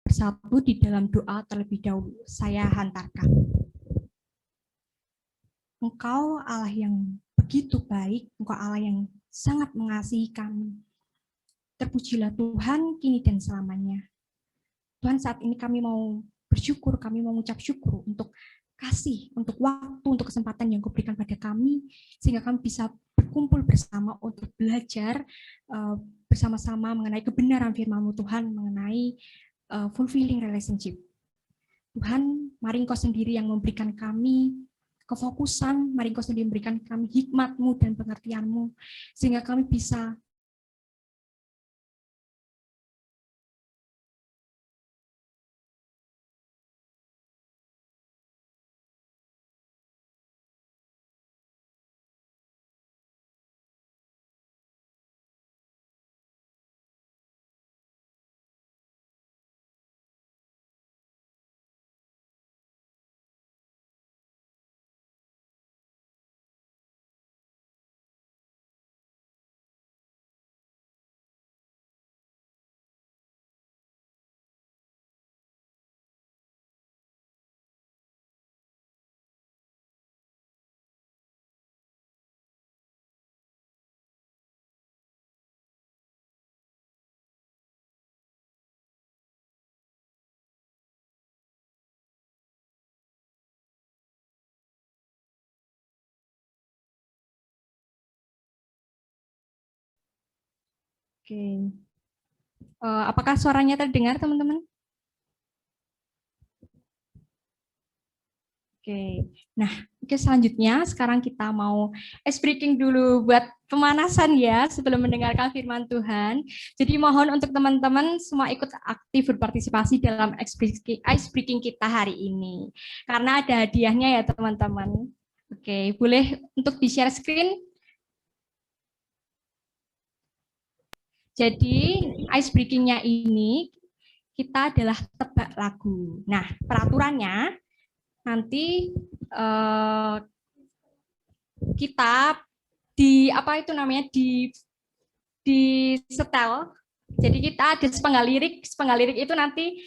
bersatu di dalam doa terlebih dahulu. Saya hantarkan. Engkau Allah yang begitu baik, Engkau Allah yang sangat mengasihi kami. Terpujilah Tuhan kini dan selamanya. Tuhan, saat ini kami mau bersyukur, kami mau mengucap syukur untuk kasih, untuk waktu, untuk kesempatan yang Kau berikan pada kami, sehingga kami bisa berkumpul bersama untuk belajar bersama-sama mengenai kebenaran firman-Mu Tuhan, mengenai fulfilling relationship. Tuhan, mari Engkau sendiri yang memberikan kami kefokusan, mari Engkau sendiri memberikan kami hikmat-Mu dan pengertian-Mu, sehingga kami bisa Oke. Apakah suaranya terdengar, teman-teman? Oke. Nah, selanjutnya sekarang kita mau ice breaking dulu buat pemanasan ya sebelum mendengarkan firman Tuhan. Jadi mohon untuk teman-teman semua ikut aktif berpartisipasi dalam ice breaking kita hari ini. Karena ada hadiahnya ya, teman-teman. Oke, boleh untuk di-share screen? Jadi ice breaking-nya ini kita adalah tebak lagu. Nah, peraturannya nanti kita di apa itu namanya di setel. Jadi kita ada sepenggal lirik itu nanti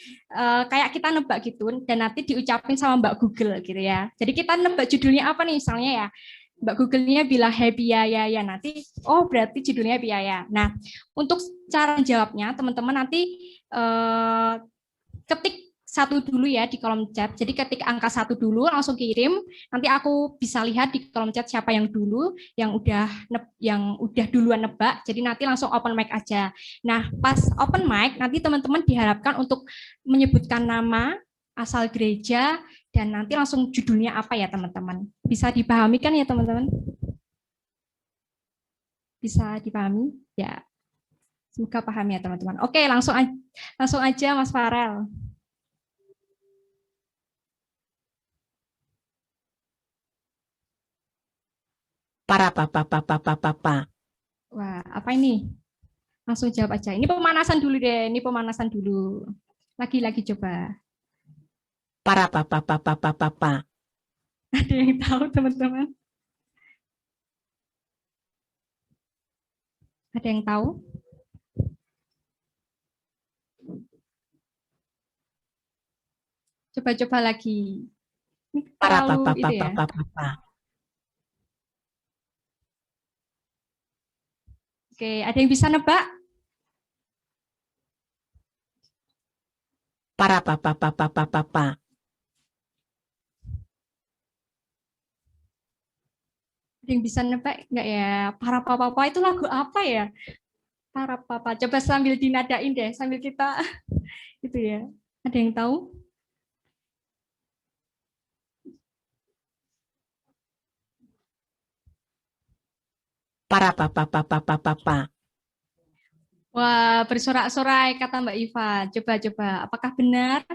kayak kita nebak gitu dan nanti diucapin sama Mbak Google gitu ya. Jadi kita nebak judulnya apa nih misalnya ya. Mbak Google-nya bilang happy ya nanti berarti judulnya happy ya. Nah, untuk cara jawabnya teman-teman nanti ketik satu dulu ya di kolom chat. Jadi ketik angka 1 dulu langsung kirim. Nanti aku bisa lihat di kolom chat siapa yang dulu yang udah duluan nebak. Jadi nanti langsung open mic aja. Nah, pas open mic nanti teman-teman diharapkan untuk menyebutkan nama, asal gereja, dan nanti langsung judulnya apa ya teman-teman. Bisa dipahami kan ya teman-teman? Bisa dipahami? Ya. Semoga paham ya teman-teman. Oke, langsung aja Mas Farel. Papa. Wah, apa ini? Langsung jawab aja. Ini pemanasan dulu deh. Ini pemanasan dulu. Lagi-lagi coba. Papa. Ada yang tahu teman-teman? Ada yang tahu? Coba-coba lagi. Ini terlalu itu ya. Oke, ada yang bisa nebak? Papa. Ada yang bisa nebak nggak ya? Para papa itu lagu apa ya? Para papa. Coba sambil dinadain deh, sambil kita itu ya. Ada yang tahu? Papa. Wah, bersorak-sorai kata Mbak Iva. Coba. Apakah benar?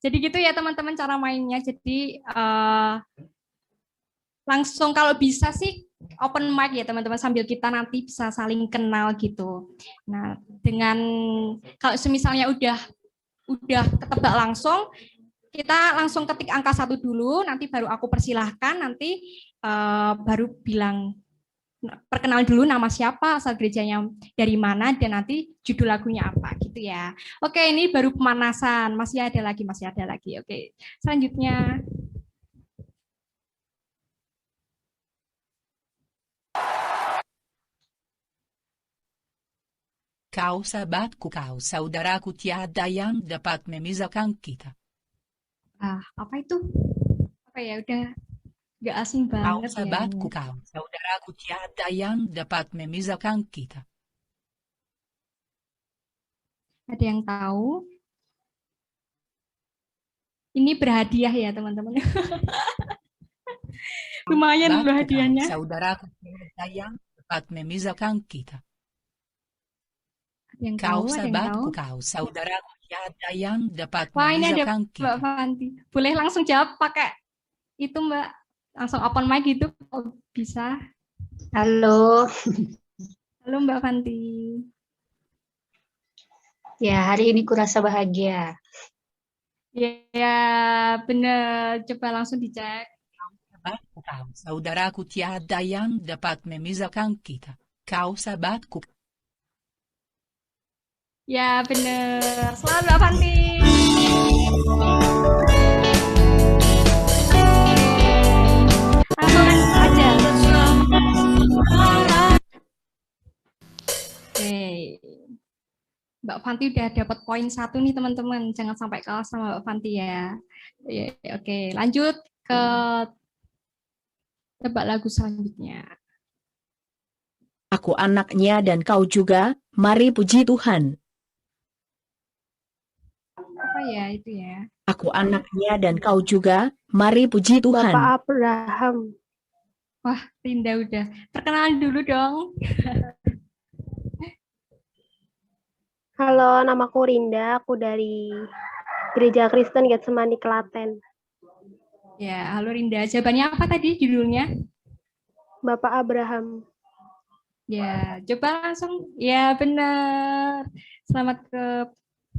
Jadi gitu ya teman-teman cara mainnya. Jadi langsung kalau bisa sih open mic ya teman-teman, sambil kita nanti bisa saling kenal gitu. Nah, dengan kalau semisalnya udah ketebak langsung, kita langsung ketik angka 1 dulu, nanti baru aku persilahkan, nanti baru bilang perkenalan dulu nama siapa, asal gerejanya dari mana, dan nanti judul lagunya apa gitu ya. Oke, ini baru pemanasan, masih ada lagi. Oke, selanjutnya. Kau sahabatku, kau saudaraku, tiada yang dapat memisahkan kita. Apa itu? Apa ya, udah gak asing Kau banget ya. sahabatku, kau saudaraku, tiada yang dapat memisahkan kita. Ada yang tahu? Ini berhadiah ya teman-teman. Lumayan loh hadiahnya. Kau saudaraku, tiada yang dapat memisahkan kita. Yang Kau tahu, sahabatku, kau saudaraku, tiada yang dapat wah, ini ada memisahkan Mbak kita. Fanti. Boleh langsung jawab pakai itu Mbak, langsung open mic gitu. Oh, bisa. Halo. Halo Mbak Fanti. Ya, hari ini kurasa bahagia. Ya, bener. Coba langsung dicek. Kau saudaraku, tiada yang dapat memisahkan kita. Kau sahabatku. Ya, bener. Selamat Mbak Fanti. Langsung aja. Oke. Mbak Fanti udah dapat poin 1 nih teman-teman. Jangan sampai kalah sama Mbak Fanti ya. Oke, lanjut ke tebak lagu selanjutnya. Aku anaknya dan kau juga, mari puji Tuhan. Apa ya itu ya? Aku anaknya dan kau juga, mari puji Tuhan. Bapak Abraham. Wah, Rinda udah. Perkenalan dulu dong. Halo, namaku Rinda. Aku dari Gereja Kristen Getsemani Klaten. Ya, halo Rinda. Jawabannya apa tadi judulnya? Bapak Abraham. Ya, coba langsung. Ya, benar. Selamat ke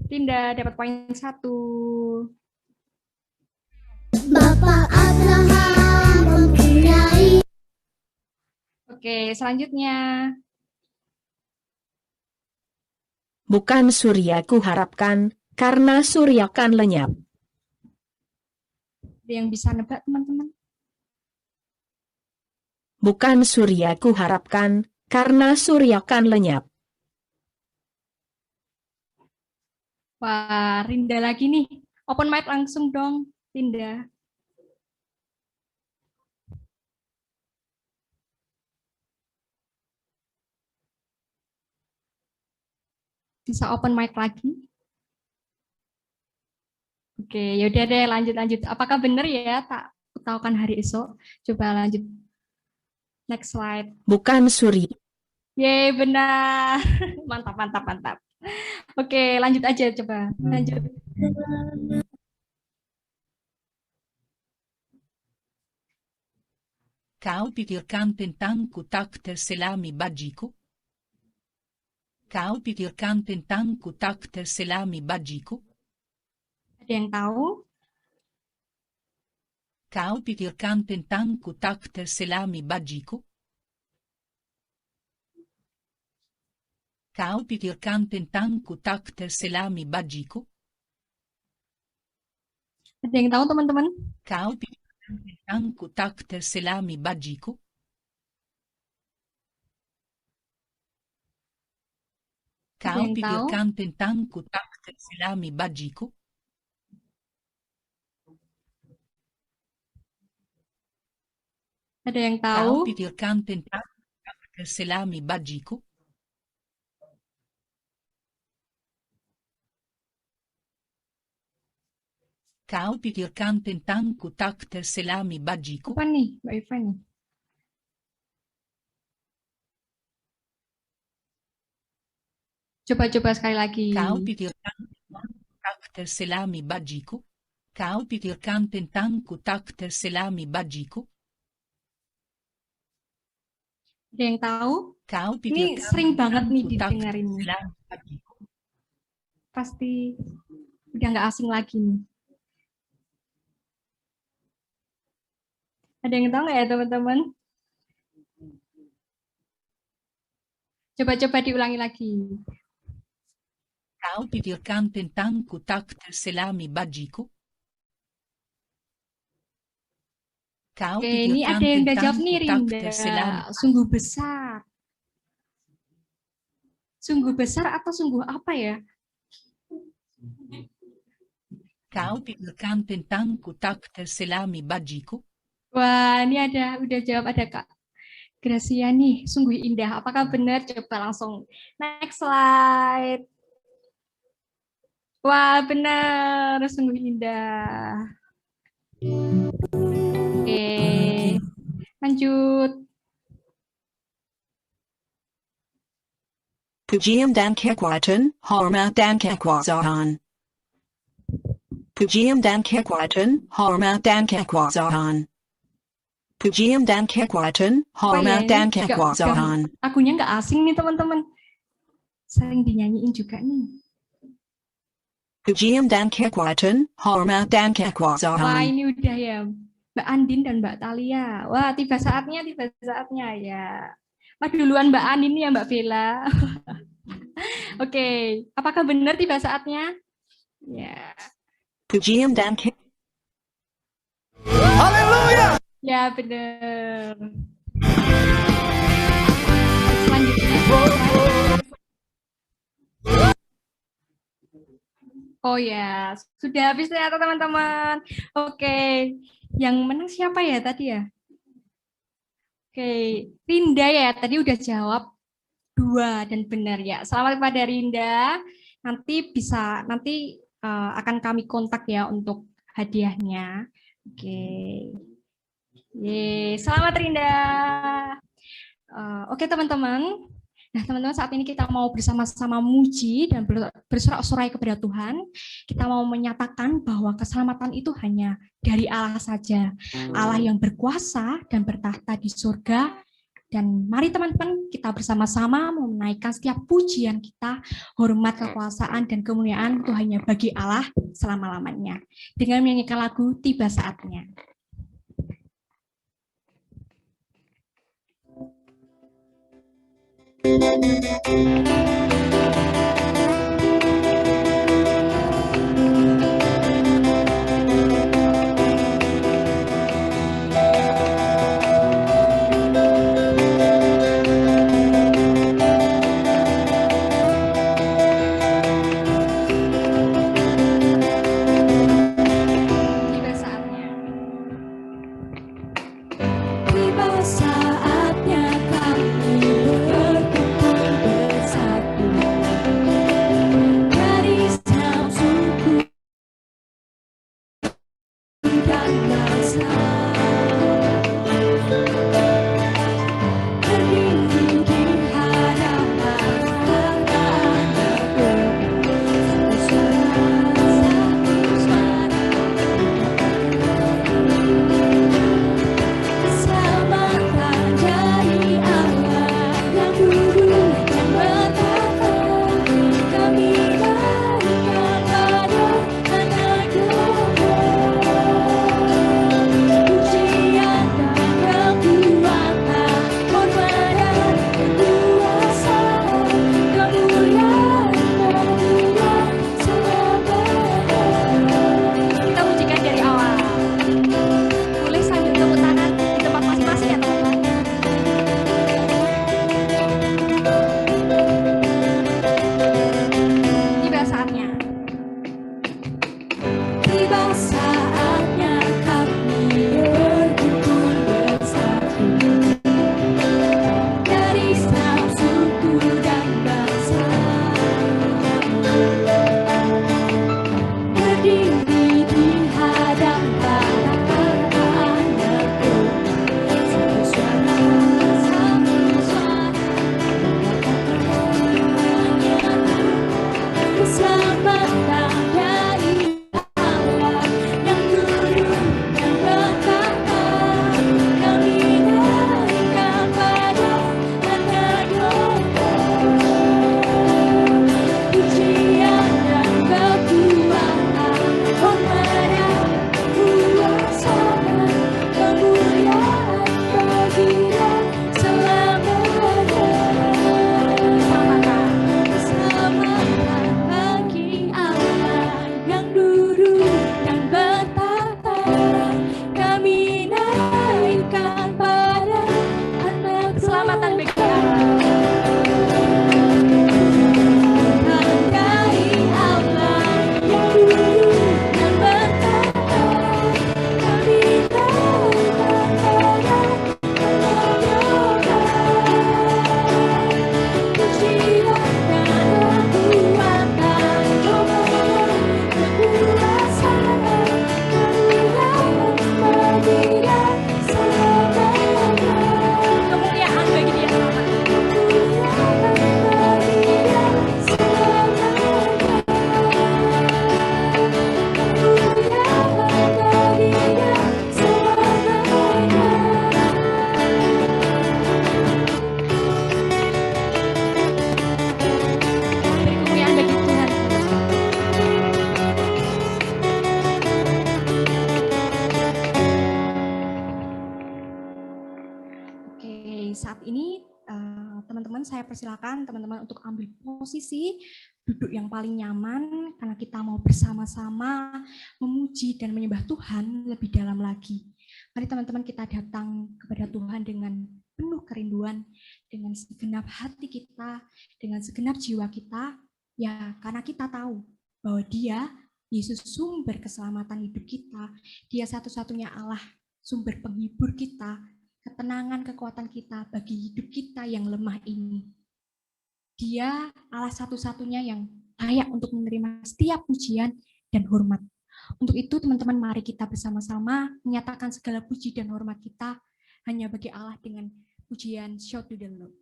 Rinda, dapat poin 1. Bapak Abraham mempunyai. Oke, selanjutnya. Bukan surya ku harapkan, karena surya kan lenyap. Ada yang bisa nebak, teman-teman? Bukan surya ku harapkan, karena surya kan lenyap. Wah, Rinda lagi nih. Open mic langsung dong, Rinda. Bisa open mic lagi? Oke, yaudah deh, lanjut. Apakah benar ya tak tahukan hari esok? Coba lanjut. Next slide. Bukan surya. Yeay, benar. Mantap. Oke, lanjut aja coba. Lanjut. Kau pikirkan tentangku tak terselami bajiku? Kau pikirkan tentangku tak terselami bajiku? Ada yang tahu? Kau pikirkan tentangku tak terselami bajiku? Kau pikirkan tentangku tak terselami bajiku? Ada yang tahu teman-teman? Kau pikirkan tentangku tak terselami bajiku? Kau pikirkan tentangku tak terselami bajiku? Ada yang Kau tahu? pikirkan tentangku tak terselami bajiku? Kau pikirkan tentangku tak terselami bajiku? Apa nih, Mbak Iva nih? Coba sekali lagi. Kau pikirkan tentangku tak terselami bajiku? Kau pikirkan tentangku tak terselami bajiku? Ada yang tahu? Kau Ini pipilkan sering banget nih tentangku, tak didengarin. terselami bagiku. Pasti udah nggak asing lagi nih. Ada yang tahu nggak ya teman-teman? Coba-coba diulangi lagi. Kau pipilkan tentangku, tak terselami bagiku. Kau Oke, ini pipilkan ada yang udah jawab nih, tentangku, tak Rinda. terselami. Sungguh besar. Sungguh besar atau sungguh apa ya? Kau pipilkan tentangku, tak terselami bagiku. Wah, ini udah jawab ada Kak Gracia nih, sungguh indah. Apakah benar? Coba langsung next slide. Wah, benar, sungguh indah. Oke, lanjut. Pujian dan kekuatan, hormat dan kekuasaan. Pujian dan kekuatan, hormat dan kekuasaan. Pujian dan kekuatan, hormat dan kekuasaan. Lagunya nggak asing nih teman-teman. Sering dinyanyiin juga nih. Pujian dan kekuatan, hormat dan Wah, kekuasaan. ini udah ya. Mbak Andin dan Mbak Talia. Wah, tiba saatnya ya. Mas duluan Mbak Andin ya Mbak Bella. Oke, apakah benar tiba saatnya? Ya. Pujian dan Ya, benar. Selanjutnya. Oh ya, sudah habis ternyata teman-teman. Oke, yang menang siapa ya tadi ya? Oke, Rinda ya, tadi udah jawab 2 dan benar ya. Selamat kepada Rinda. Nanti akan kami kontak ya untuk hadiahnya. Oke. Selamat Rinda. Oke teman-teman. Nah teman-teman, saat ini kita mau bersama-sama muji dan bersorak-sorai kepada Tuhan. Kita mau menyatakan bahwa keselamatan itu hanya dari Allah saja. Allah yang berkuasa dan bertahta di surga. Dan mari teman-teman kita bersama-sama menaikkan setiap pujian kita, hormat, kekuasaan, dan kemuliaan itu hanya bagi Allah selama-lamanya. Dengan menyanyikan lagu Tiba Saatnya. Tiba saatnya. Tiba saatnya kami berkumpul bersatu. Garis yang suku dan bangsa. Berdiri di hadapan Tuhan. Satu suara. Keselamatan Oke, saat ini teman-teman saya persilakan teman-teman untuk ambil posisi duduk yang paling nyaman karena kita mau bersama-sama memuji dan menyembah Tuhan lebih dalam lagi. Mari teman-teman kita datang kepada Tuhan dengan penuh kerinduan, dengan segenap hati kita, dengan segenap jiwa kita, ya karena kita tahu bahwa Dia, Yesus sumber keselamatan hidup kita, Dia satu-satunya Allah, sumber penghibur kita, ketenangan, kekuatan kita bagi hidup kita yang lemah ini. Dia Allah satu-satunya yang layak untuk menerima setiap pujian dan hormat. Untuk itu teman-teman mari kita bersama-sama menyatakan segala puji dan hormat kita hanya bagi Allah dengan pujian Shout to the Lord.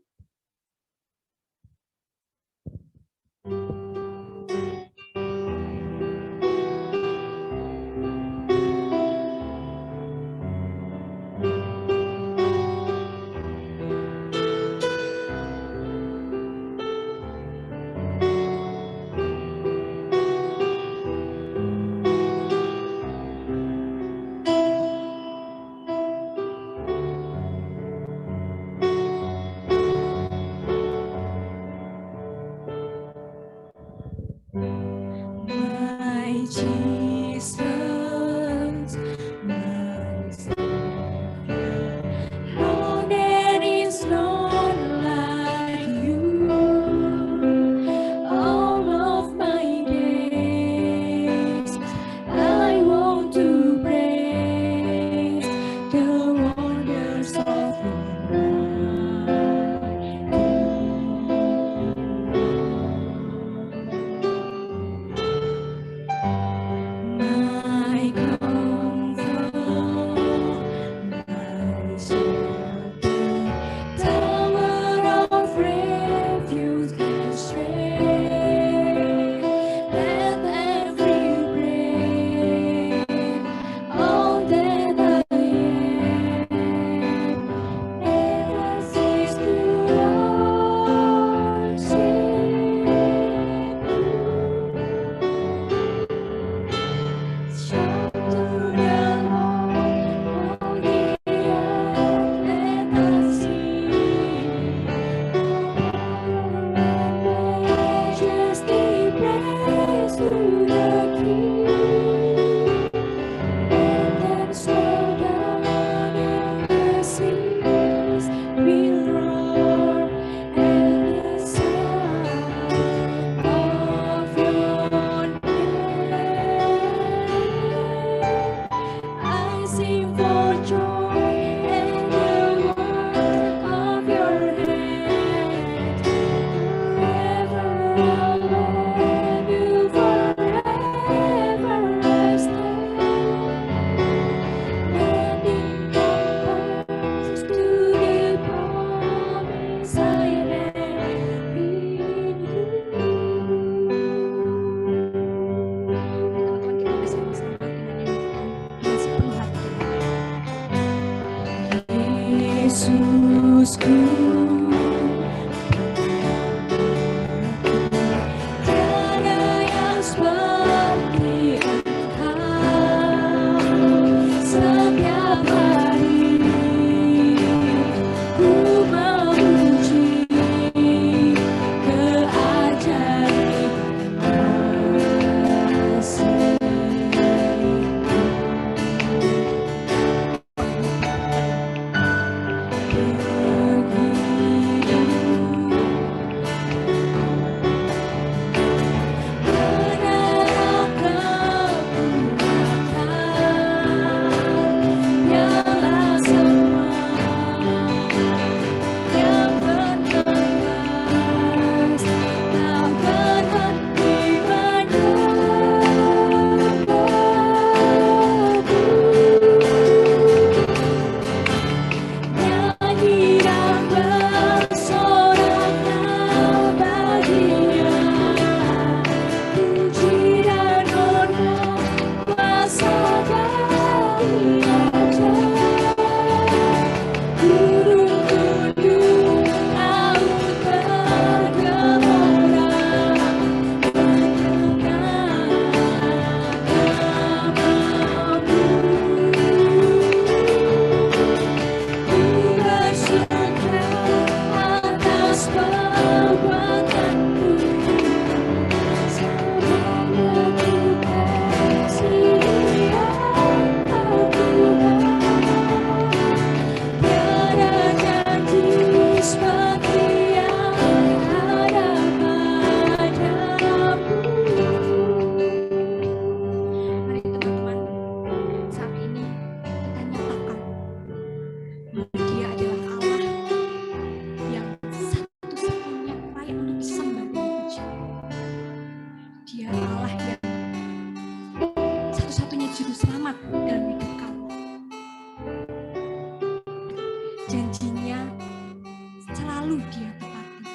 selalu Dia tepati.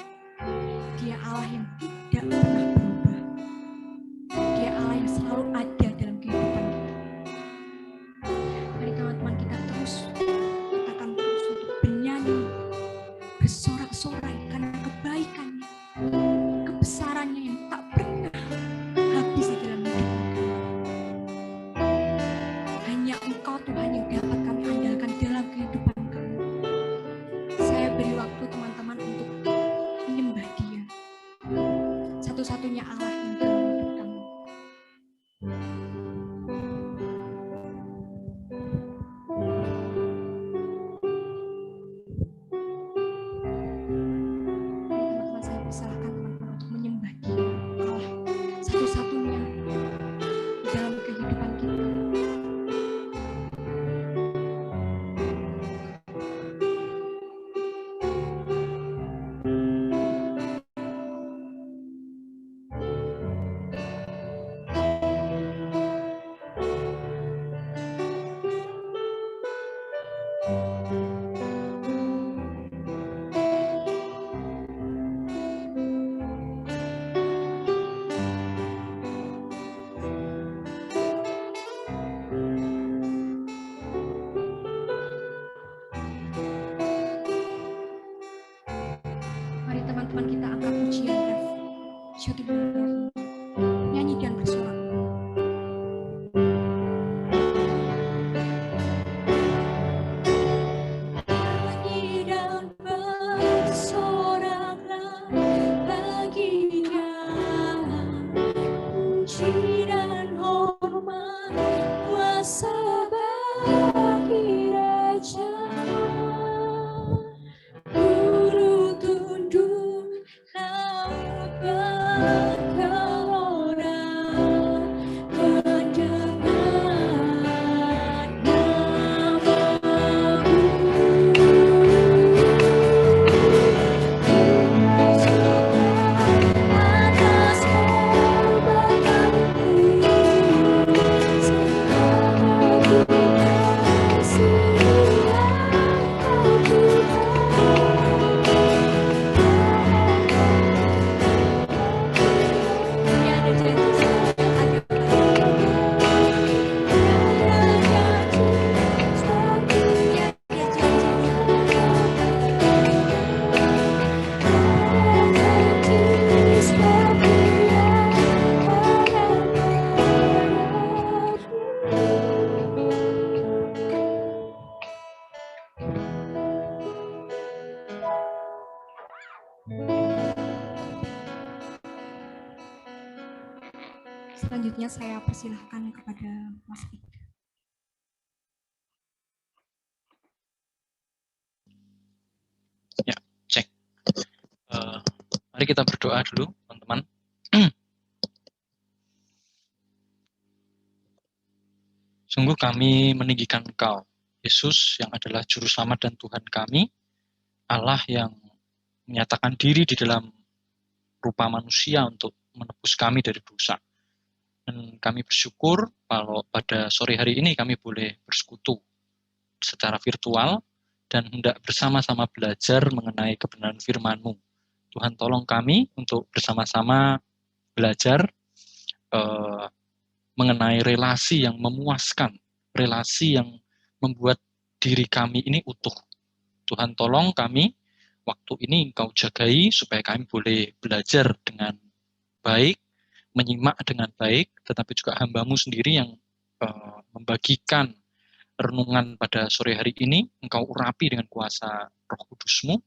Dia Allah yang tidak pernah berubah. Dia Allah yang selalu ada dalam kehidupan kita. Mari teman-teman kita terus katakan terus untuk bernyanyi, bersorak-sorai karena kebaikannya, kebesarannya yang tak pernah habis di dalam hidup kami. Hanya Engkau Tuhan yang dapat kami andalkan dalam kehidupan kami. Saya beri waktu teman-teman untuk menyembah Dia, satu-satunya Allah yang dalam hidup kami. Teman-teman, saya persilahkan teman-teman untuk menyembah Dia, Allah satu-satunya di dalam kehidupan kita. Mari teman-teman kita angkat pujian ref. Nyanyi dan bersorak. Nyanyi dan bersoraklah baginya, puji dan hormat kuasa bagi Raja. Guru tunduk laut bergelora, mendengar atas perbuatanmu, segala kasih Selanjutnya saya persilahkan kepada Mas Ika. Ya, cek. Mari kita berdoa dulu, teman-teman. Sungguh kami meninggikan Engkau, Yesus yang adalah Juru Selamat dan Tuhan kami, Allah yang menyatakan diri di dalam rupa manusia untuk menebus kami dari dosa. Dan kami bersyukur kalau pada sore hari ini kami boleh bersekutu secara virtual dan hendak bersama-sama belajar mengenai kebenaran firman-Mu. Tuhan tolong kami untuk bersama-sama belajar mengenai relasi yang memuaskan, relasi yang membuat diri kami ini utuh. Tuhan tolong kami, waktu ini Engkau jagai supaya kami boleh belajar dengan baik, menyimak dengan baik, tetapi juga hamba-Mu sendiri yang membagikan renungan pada sore hari ini, Engkau urapi dengan kuasa Roh Kudus-Mu,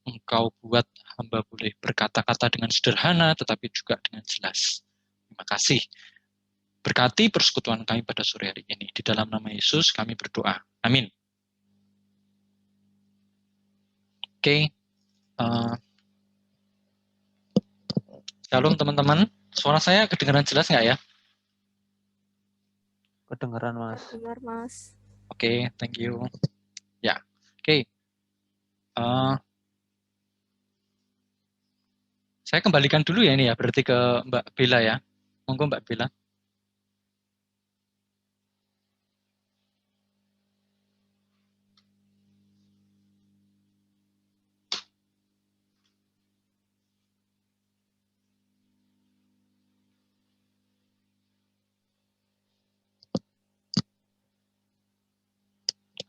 Engkau buat hamba boleh berkata-kata dengan sederhana, tetapi juga dengan jelas. Terima kasih. Berkati persekutuan kami pada sore hari ini. Di dalam nama Yesus kami berdoa. Amin. Oke. Shalom teman-teman. Suara saya kedengaran jelas nggak ya? Kedengaran, Mas. Dengar, Mas. Oke, thank you. Ya, oke. Saya kembalikan dulu ya ini ya, berarti ke Mbak Bella ya. Monggo Mbak Bella.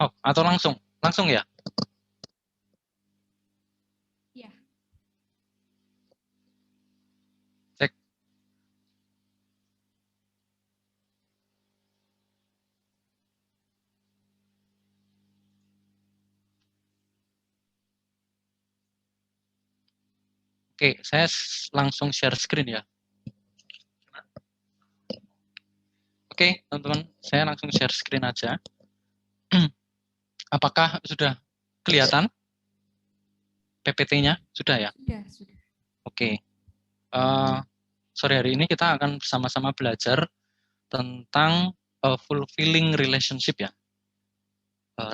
Oh, atau langsung? Langsung ya? Ya. Cek. Oke, saya langsung share screen ya. Oke, teman-teman, saya langsung share screen aja. Apakah sudah kelihatan PPT-nya? Sudah ya? Sudah. Oke. Sore hari ini kita akan bersama-sama belajar tentang fulfilling relationship ya.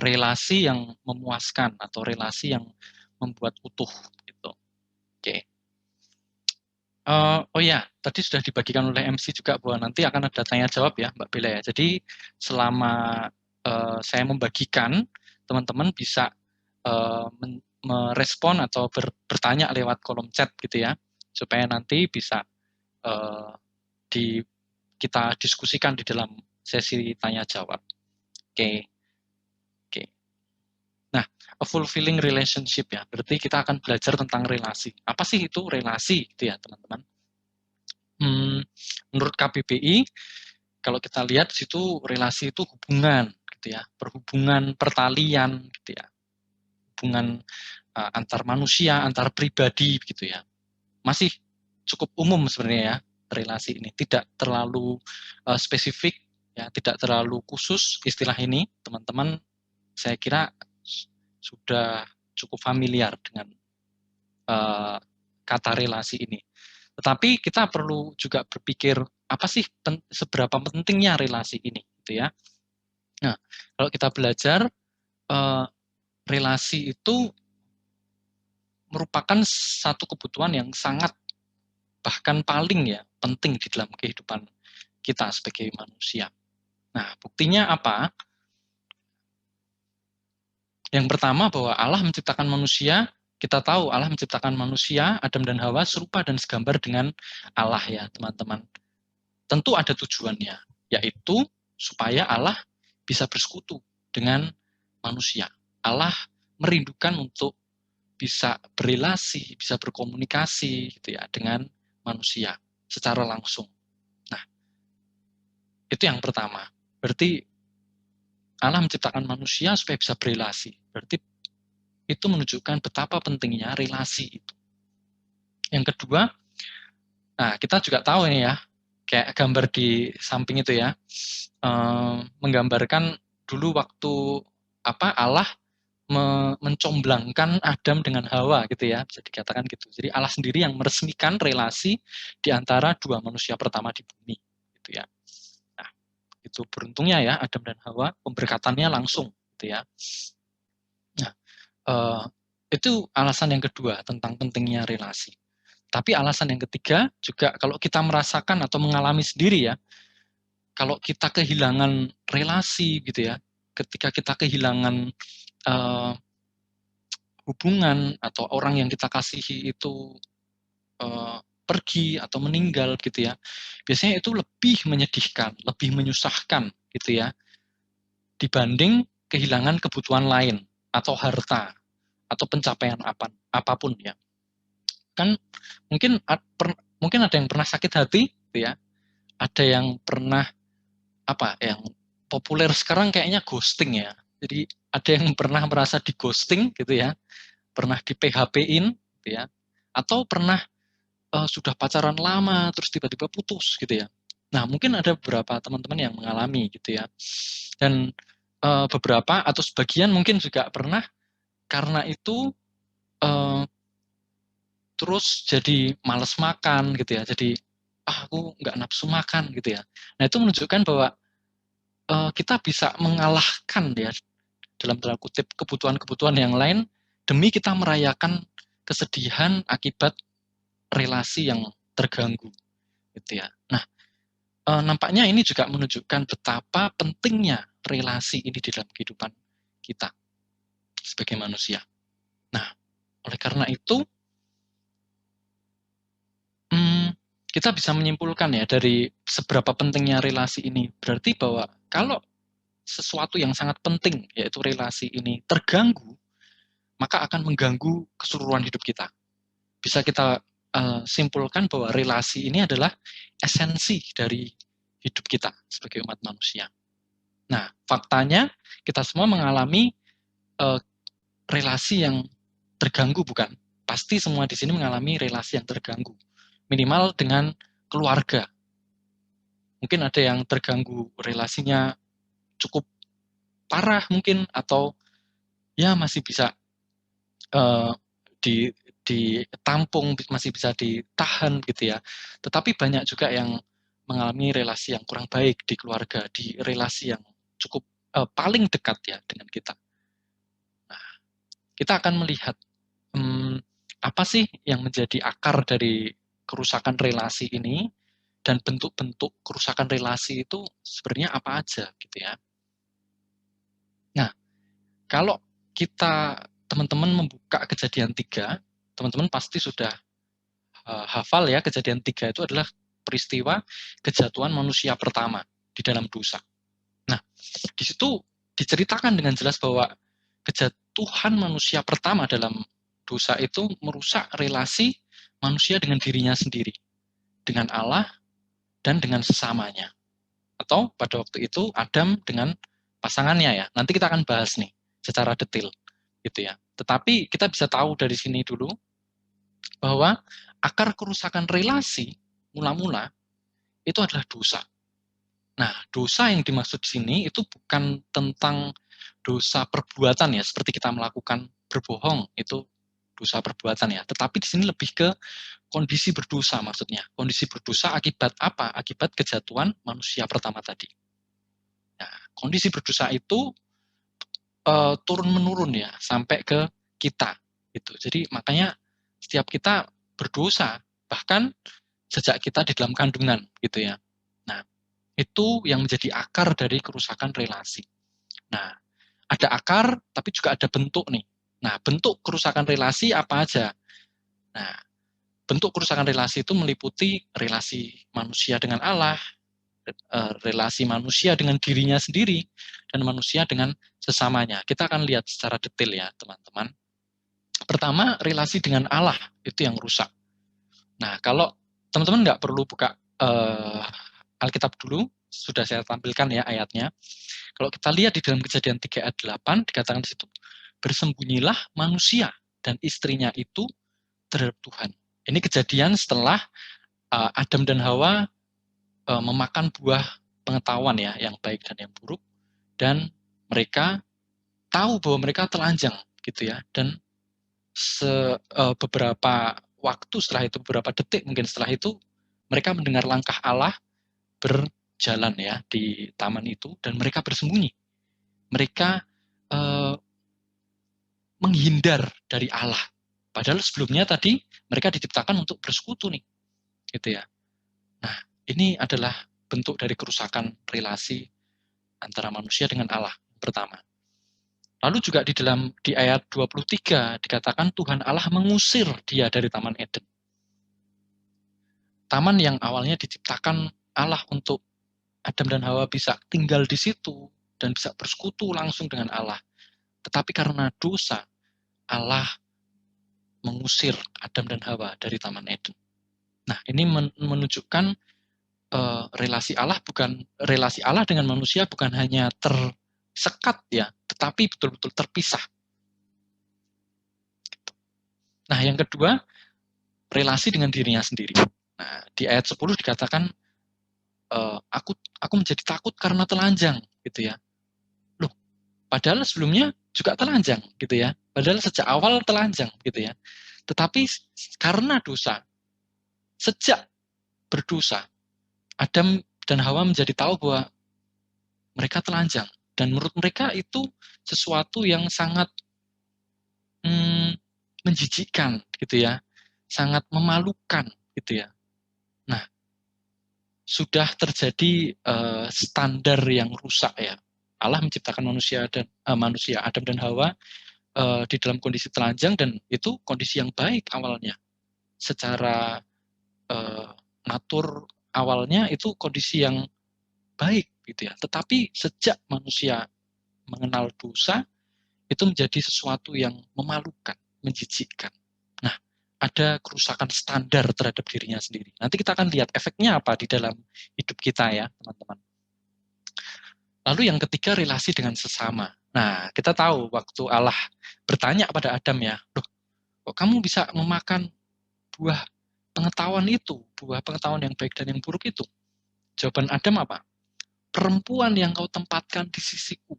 Relasi yang memuaskan atau relasi yang membuat utuh gitu. Oke. Oh ya, tadi sudah dibagikan oleh MC juga bahwa nanti akan ada tanya jawab ya, Mbak Bella ya. Jadi selama saya membagikan, teman-teman bisa merespon atau bertanya lewat kolom chat gitu ya, supaya nanti bisa kita diskusikan di dalam sesi tanya jawab. Oke. Nah, a fulfilling relationship ya, berarti kita akan belajar tentang relasi. Apa sih itu relasi gitu ya, teman-teman? Menurut KBBI, kalau kita lihat di situ relasi itu hubungan gitu ya, perhubungan pertalian gitu ya, hubungan antar manusia, antar pribadi gitu ya. Masih cukup umum sebenarnya ya relasi ini, tidak terlalu spesifik ya, tidak terlalu khusus istilah ini, teman-teman saya kira sudah cukup familiar dengan kata relasi ini. Tetapi kita perlu juga berpikir apa sih seberapa pentingnya relasi ini, gitu ya. Nah, kalau kita belajar relasi itu merupakan satu kebutuhan yang sangat bahkan paling ya penting di dalam kehidupan kita sebagai manusia. Nah, buktinya apa? Yang pertama bahwa Allah menciptakan manusia, kita tahu Allah menciptakan manusia, Adam dan Hawa serupa dan segambar dengan Allah ya, teman-teman. Tentu ada tujuannya, yaitu supaya Allah bisa bersekutu dengan manusia. Allah merindukan untuk bisa berelasi, bisa berkomunikasi gitu ya dengan manusia secara langsung. Nah, itu yang pertama. Berarti Allah menciptakan manusia supaya bisa berelasi. Berarti itu menunjukkan betapa pentingnya relasi itu. Yang kedua, nah kita juga tahu ini ya, kayak gambar di samping itu ya, menggambarkan dulu waktu Allah mencomblangkan Adam dengan Hawa gitu ya, bisa dikatakan gitu. Jadi Allah sendiri yang meresmikan relasi di antara dua manusia pertama di bumi gitu ya. Nah, itu beruntungnya ya Adam dan Hawa, pemberkatannya langsung gitu ya. Nah, itu alasan yang kedua tentang pentingnya relasi. Tapi alasan yang ketiga juga kalau kita merasakan atau mengalami sendiri ya, kalau kita kehilangan relasi gitu ya, ketika kita kehilangan hubungan atau orang yang kita kasihi itu pergi atau meninggal gitu ya, biasanya itu lebih menyedihkan, lebih menyusahkan gitu ya, dibanding kehilangan kebutuhan lain atau harta atau pencapaian apapun ya. Kan mungkin ada yang pernah sakit hati gitu ya, ada yang pernah yang populer sekarang kayaknya ghosting ya. Jadi ada yang pernah merasa di ghosting gitu ya, pernah di PHP-in gitu ya, atau pernah sudah pacaran lama terus tiba-tiba putus gitu ya. Nah, mungkin ada beberapa teman-teman yang mengalami gitu ya. Dan beberapa atau sebagian mungkin juga pernah karena itu terus jadi males makan gitu ya. Jadi aku nggak nafsu makan gitu ya. Nah, itu menunjukkan bahwa kita bisa mengalahkan ya dalam tanda kutip kebutuhan-kebutuhan yang lain demi kita merayakan kesedihan akibat relasi yang terganggu gitu ya. Nah, nampaknya ini juga menunjukkan betapa pentingnya relasi ini di dalam kehidupan kita sebagai manusia. Nah, oleh karena itu kita bisa menyimpulkan ya dari seberapa pentingnya relasi ini, berarti bahwa kalau sesuatu yang sangat penting, yaitu relasi ini terganggu, maka akan mengganggu keseluruhan hidup kita. Bisa kita simpulkan bahwa relasi ini adalah esensi dari hidup kita sebagai umat manusia. Nah, faktanya kita semua mengalami relasi yang terganggu, bukan? Pasti semua di sini mengalami relasi yang terganggu. Minimal dengan keluarga. Mungkin ada yang terganggu relasinya cukup parah mungkin, atau ya masih bisa ditampung, masih bisa ditahan gitu ya. Tetapi banyak juga yang mengalami relasi yang kurang baik di keluarga, di relasi yang cukup paling dekat ya dengan kita. Nah, kita akan melihat apa sih yang menjadi akar dari kerusakan relasi ini, dan bentuk-bentuk kerusakan relasi itu sebenarnya apa aja gitu ya. Nah, kalau kita teman-teman membuka Kejadian 3, teman-teman pasti sudah hafal ya, Kejadian 3 itu adalah peristiwa kejatuhan manusia pertama di dalam dosa. Nah, di situ diceritakan dengan jelas bahwa kejatuhan manusia pertama dalam dosa itu merusak relasi manusia dengan dirinya sendiri, dengan Allah, dan dengan sesamanya. Atau pada waktu itu Adam dengan pasangannya ya. Nanti kita akan bahas nih secara detail gitu ya. Tetapi kita bisa tahu dari sini dulu bahwa akar kerusakan relasi mula-mula itu adalah dosa. Nah, dosa yang dimaksud di sini itu bukan tentang dosa perbuatan ya, seperti kita melakukan berbohong, itu dosa perbuatan ya. Tetapi di sini lebih ke kondisi berdosa maksudnya. Kondisi berdosa akibat apa? Akibat kejatuhan manusia pertama tadi. Nah, kondisi berdosa itu turun-menurun ya, sampai ke kita. Gitu. Jadi makanya setiap kita berdosa, bahkan sejak kita di dalam kandungan gitu ya. Nah, itu yang menjadi akar dari kerusakan relasi. Nah, ada akar, tapi juga ada bentuk nih. Nah, bentuk kerusakan relasi apa aja? Nah, bentuk kerusakan relasi itu meliputi relasi manusia dengan Allah, relasi manusia dengan dirinya sendiri, dan manusia dengan sesamanya. Kita akan lihat secara detail ya, teman-teman. Pertama, relasi dengan Allah itu yang rusak. Nah, kalau teman-teman nggak perlu buka Alkitab dulu, sudah saya tampilkan ya ayatnya. Kalau kita lihat di dalam Kejadian 3 ayat 8, dikatakan di situ, bersembunyilah manusia dan istrinya itu terhadap Tuhan. Ini kejadian setelah Adam dan Hawa memakan buah pengetahuan ya, yang baik dan yang buruk, dan mereka tahu bahwa mereka telanjang gitu ya, dan beberapa waktu setelah itu, beberapa detik mungkin setelah itu, mereka mendengar langkah Allah berjalan ya di taman itu, dan mereka bersembunyi. Mereka menghindar dari Allah. Padahal sebelumnya tadi mereka diciptakan untuk bersekutu nih, gitu ya. Nah, ini adalah bentuk dari kerusakan relasi antara manusia dengan Allah pertama. Lalu juga di ayat 23 dikatakan Tuhan Allah mengusir dia dari Taman Eden. Taman yang awalnya diciptakan Allah untuk Adam dan Hawa bisa tinggal di situ dan bisa bersekutu langsung dengan Allah. Tetapi karena dosa, Allah mengusir Adam dan Hawa dari Taman Eden. Nah, ini menunjukkan relasi Allah dengan manusia bukan hanya tersekat ya, tetapi betul-betul terpisah. Nah, yang kedua, relasi dengan dirinya sendiri. Nah, di ayat 10 dikatakan aku menjadi takut karena telanjang gitu ya. Loh, padahal sebelumnya juga telanjang gitu ya. Padahal sejak awal telanjang gitu ya. Tetapi karena dosa, sejak berdosa, Adam dan Hawa menjadi tahu bahwa mereka telanjang. Dan menurut mereka itu sesuatu yang sangat menjijikkan gitu ya. Sangat memalukan gitu ya. Nah, sudah terjadi standar yang rusak ya. Allah menciptakan manusia Adam dan Hawa di dalam kondisi telanjang, dan itu kondisi yang baik awalnya. Secara natur awalnya itu kondisi yang baik gitu ya. Tetapi sejak manusia mengenal dosa, itu menjadi sesuatu yang memalukan, menjijikkan. Nah, ada kerusakan standar terhadap dirinya sendiri. Nanti kita akan lihat efeknya apa di dalam hidup kita ya, teman-teman. Lalu yang ketiga, relasi dengan sesama. Nah, kita tahu waktu Allah bertanya pada Adam ya, loh, kok kamu bisa memakan buah pengetahuan itu, buah pengetahuan yang baik dan yang buruk itu? Jawaban Adam apa? Perempuan yang kau tempatkan di sisiku,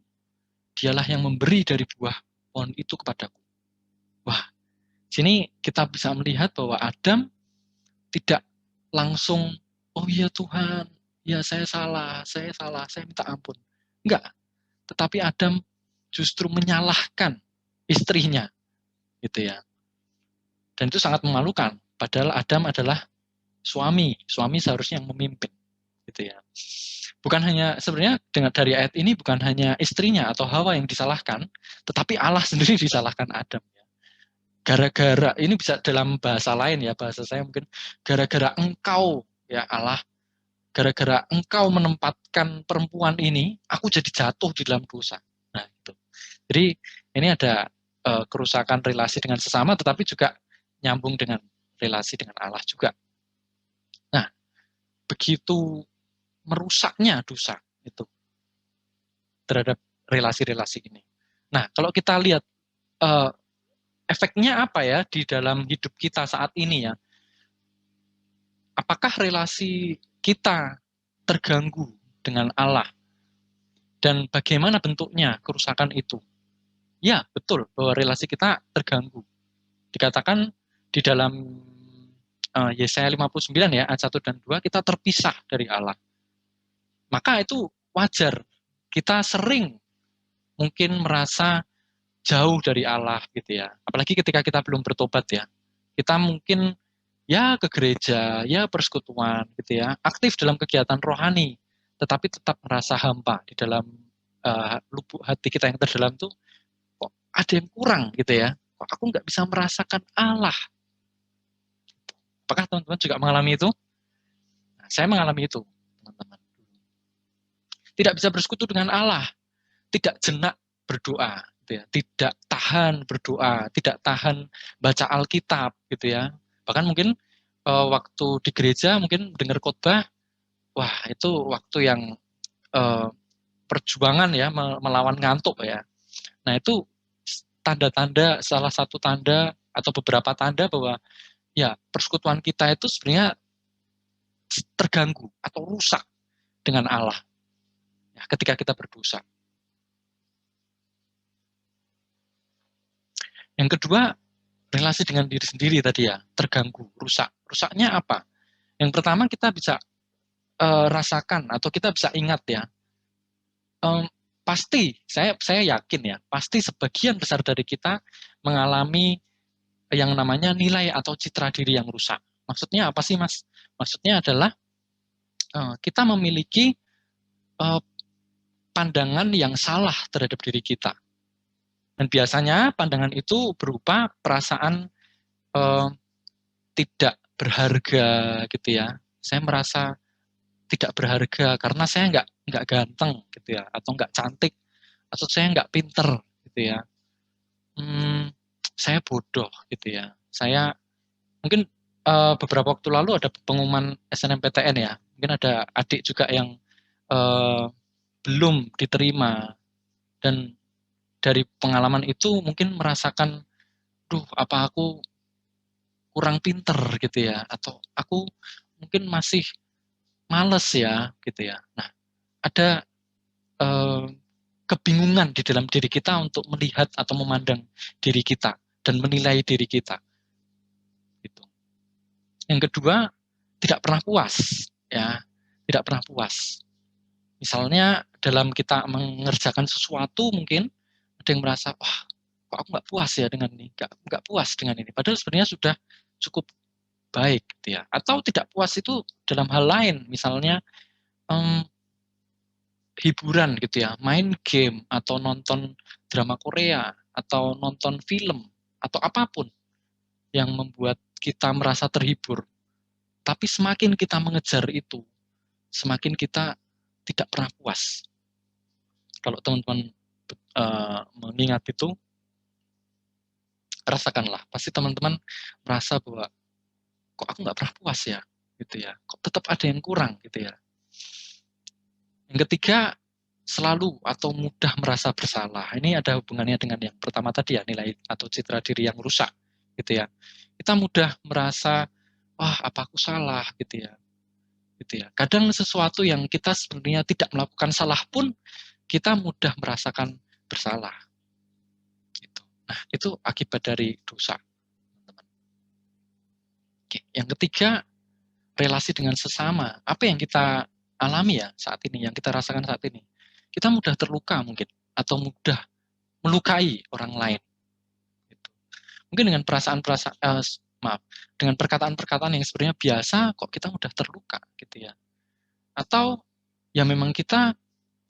dialah yang memberi dari buah pohon itu kepadaku. Wah, sini kita bisa melihat bahwa Adam tidak langsung, oh iya Tuhan, ya saya salah, saya minta ampun. Enggak, tetapi Adam justru menyalahkan istrinya, gitu ya. Dan itu sangat memalukan, padahal Adam adalah suami seharusnya yang memimpin, gitu ya. Bukan hanya, sebenarnya dengan dari ayat ini bukan hanya istrinya atau Hawa yang disalahkan, tetapi Allah sendiri disalahkan Adam. Gara-gara, ini bisa dalam bahasa lain ya, bahasa saya mungkin, gara-gara engkau ya Allah, gara-gara engkau menempatkan perempuan ini, aku jadi jatuh di dalam dosa. Nah itu. Jadi ini ada kerusakan relasi dengan sesama, tetapi juga nyambung dengan relasi dengan Allah juga. Nah, begitu merusaknya dosa itu terhadap relasi-relasi ini. Nah, kalau kita lihat efeknya apa ya di dalam hidup kita saat ini ya, apakah relasi kita terganggu dengan Allah dan bagaimana bentuknya kerusakan itu? Ya, betul bahwa relasi kita terganggu. Dikatakan di dalam Yesaya 59 ya, ayat 1 dan 2, kita terpisah dari Allah. Maka itu wajar, kita sering mungkin merasa jauh dari Allah gitu ya. Apalagi ketika kita belum bertobat ya. Kita mungkin ya ke gereja, ya persekutuan gitu ya, aktif dalam kegiatan rohani, tetapi tetap merasa hampa di dalam lubuk hati kita yang terdalam tuh, kok ada yang kurang gitu ya. Kok aku nggak bisa merasakan Allah. Apakah teman-teman juga mengalami itu? Nah, saya mengalami itu, teman-teman. Tidak bisa bersekutu dengan Allah, tidak jenak berdoa, gitu ya, tidak tahan berdoa, tidak tahan baca Alkitab, gitu ya. Bahkan mungkin waktu di gereja mungkin dengar khotbah, wah itu waktu yang perjuangan ya, melawan ngantuk ya. Nah itu tanda-tanda, salah satu tanda atau beberapa tanda bahwa ya persekutuan kita itu sebenarnya terganggu atau rusak dengan Allah. Ketika kita berdosa. Yang kedua, relasi dengan diri sendiri tadi ya, terganggu, rusak. Rusaknya apa? Yang pertama kita bisa rasakan atau kita bisa ingat ya, pasti, saya yakin ya, pasti sebagian besar dari kita mengalami yang namanya nilai atau citra diri yang rusak. Maksudnya apa sih Mas? Maksudnya adalah kita memiliki pandangan yang salah terhadap diri kita. Dan biasanya pandangan itu berupa perasaan tidak berharga gitu ya. Saya merasa tidak berharga karena saya nggak ganteng gitu ya, atau nggak cantik, atau saya nggak pinter gitu ya. Saya bodoh gitu ya. Saya mungkin beberapa waktu lalu ada pengumuman SNMPTN ya. Mungkin ada adik juga yang belum diterima, dan dari pengalaman itu mungkin merasakan, duh apa aku kurang pinter gitu ya, atau aku mungkin masih males ya gitu ya. Nah ada kebingungan di dalam diri kita untuk melihat atau memandang diri kita dan menilai diri kita. Gitu. Yang kedua, tidak pernah puas ya, tidak pernah puas. Misalnya dalam kita mengerjakan sesuatu mungkin ada yang merasa, wah kok aku nggak puas ya dengan ini, nggak puas dengan ini. Padahal sebenarnya sudah cukup baik gitu ya. Atau tidak puas itu dalam hal lain, misalnya hiburan gitu ya, main game atau nonton drama Korea atau nonton film atau apapun yang membuat kita merasa terhibur. Tapi semakin kita mengejar itu, semakin kita tidak pernah puas. Kalau teman-teman mengingat itu, rasakanlah. Pasti teman-teman merasa bahwa kok aku nggak pernah puas ya, gitu ya. Kok tetap ada yang kurang, gitu ya. Yang ketiga, selalu atau mudah merasa bersalah. Ini ada hubungannya dengan yang pertama tadi ya, nilai atau citra diri yang rusak, gitu ya. Kita mudah merasa, wah apa aku salah, gitu ya. Gitu ya. Kadang sesuatu yang kita sebenarnya tidak melakukan salah pun, kita mudah merasakan bersalah. Gitu. Nah, itu akibat dari dosa. Oke. Yang ketiga, relasi dengan sesama. Apa yang kita alami ya saat ini, yang kita rasakan saat ini? Kita mudah terluka mungkin, atau mudah melukai orang lain. Gitu. Mungkin dengan dengan perkataan-perkataan yang sebenarnya biasa, kok kita mudah terluka, gitu ya. Atau ya memang kita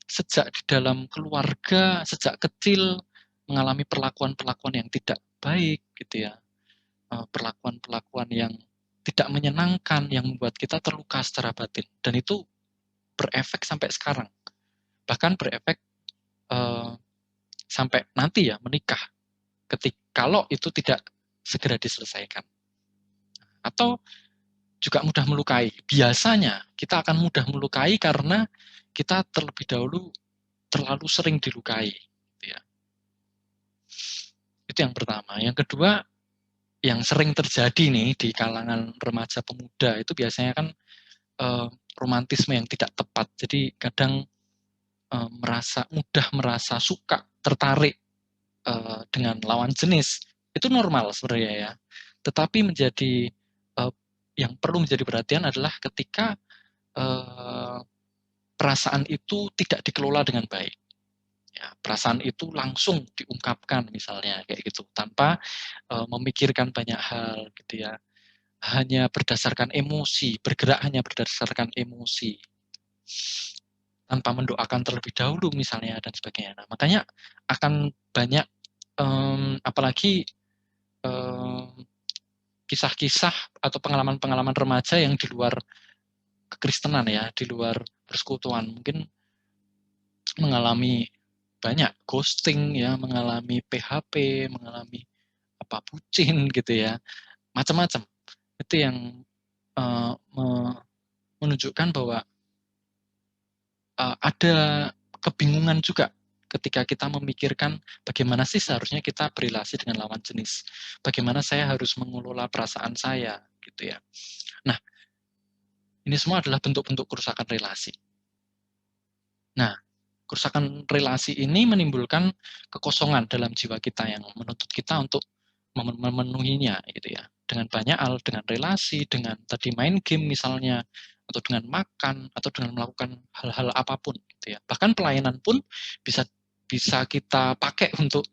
sejak di dalam keluarga, sejak kecil mengalami perlakuan-perlakuan yang tidak baik, gitu ya. Perlakuan-perlakuan yang tidak menyenangkan, yang membuat kita terluka secara batin. Dan itu berefek sampai sekarang. Bahkan berefek sampai nanti ya menikah, kalau itu tidak segera diselesaikan. Atau juga mudah melukai. Biasanya kita akan mudah melukai karena kita terlebih dahulu terlalu sering dilukai. Gitu ya. Itu yang pertama. Yang kedua, yang sering terjadi nih di kalangan remaja pemuda itu biasanya kan romantisme yang tidak tepat. Jadi kadang mudah merasa suka, tertarik dengan lawan jenis. Itu normal sebenarnya ya. Tetapi yang perlu menjadi perhatian adalah ketika perasaan itu tidak dikelola dengan baik. Ya, perasaan itu langsung diungkapkan misalnya kayak gitu, tanpa memikirkan banyak hal gitu ya. Hanya berdasarkan emosi, bergerak hanya berdasarkan emosi. Tanpa mendoakan terlebih dahulu misalnya dan sebagainya. Nah, makanya akan banyak apalagi kisah-kisah atau pengalaman-pengalaman remaja yang di luar kekristenan ya, di luar persekutuan, mungkin mengalami banyak ghosting ya, mengalami PHP, mengalami bucin gitu ya, macam-macam. Itu yang menunjukkan bahwa ada kebingungan juga ketika kita memikirkan bagaimana sih seharusnya kita berrelasi dengan lawan jenis. Bagaimana saya harus mengelola perasaan saya, gitu ya. Nah, ini semua adalah bentuk-bentuk kerusakan relasi. Nah, kerusakan relasi ini menimbulkan kekosongan dalam jiwa kita yang menuntut kita untuk memenuhinya, gitu ya. Dengan banyak hal, dengan relasi, dengan tadi main game misalnya, atau dengan makan, atau dengan melakukan hal-hal apapun, gitu ya. Bahkan pelayanan pun bisa kita pakai untuk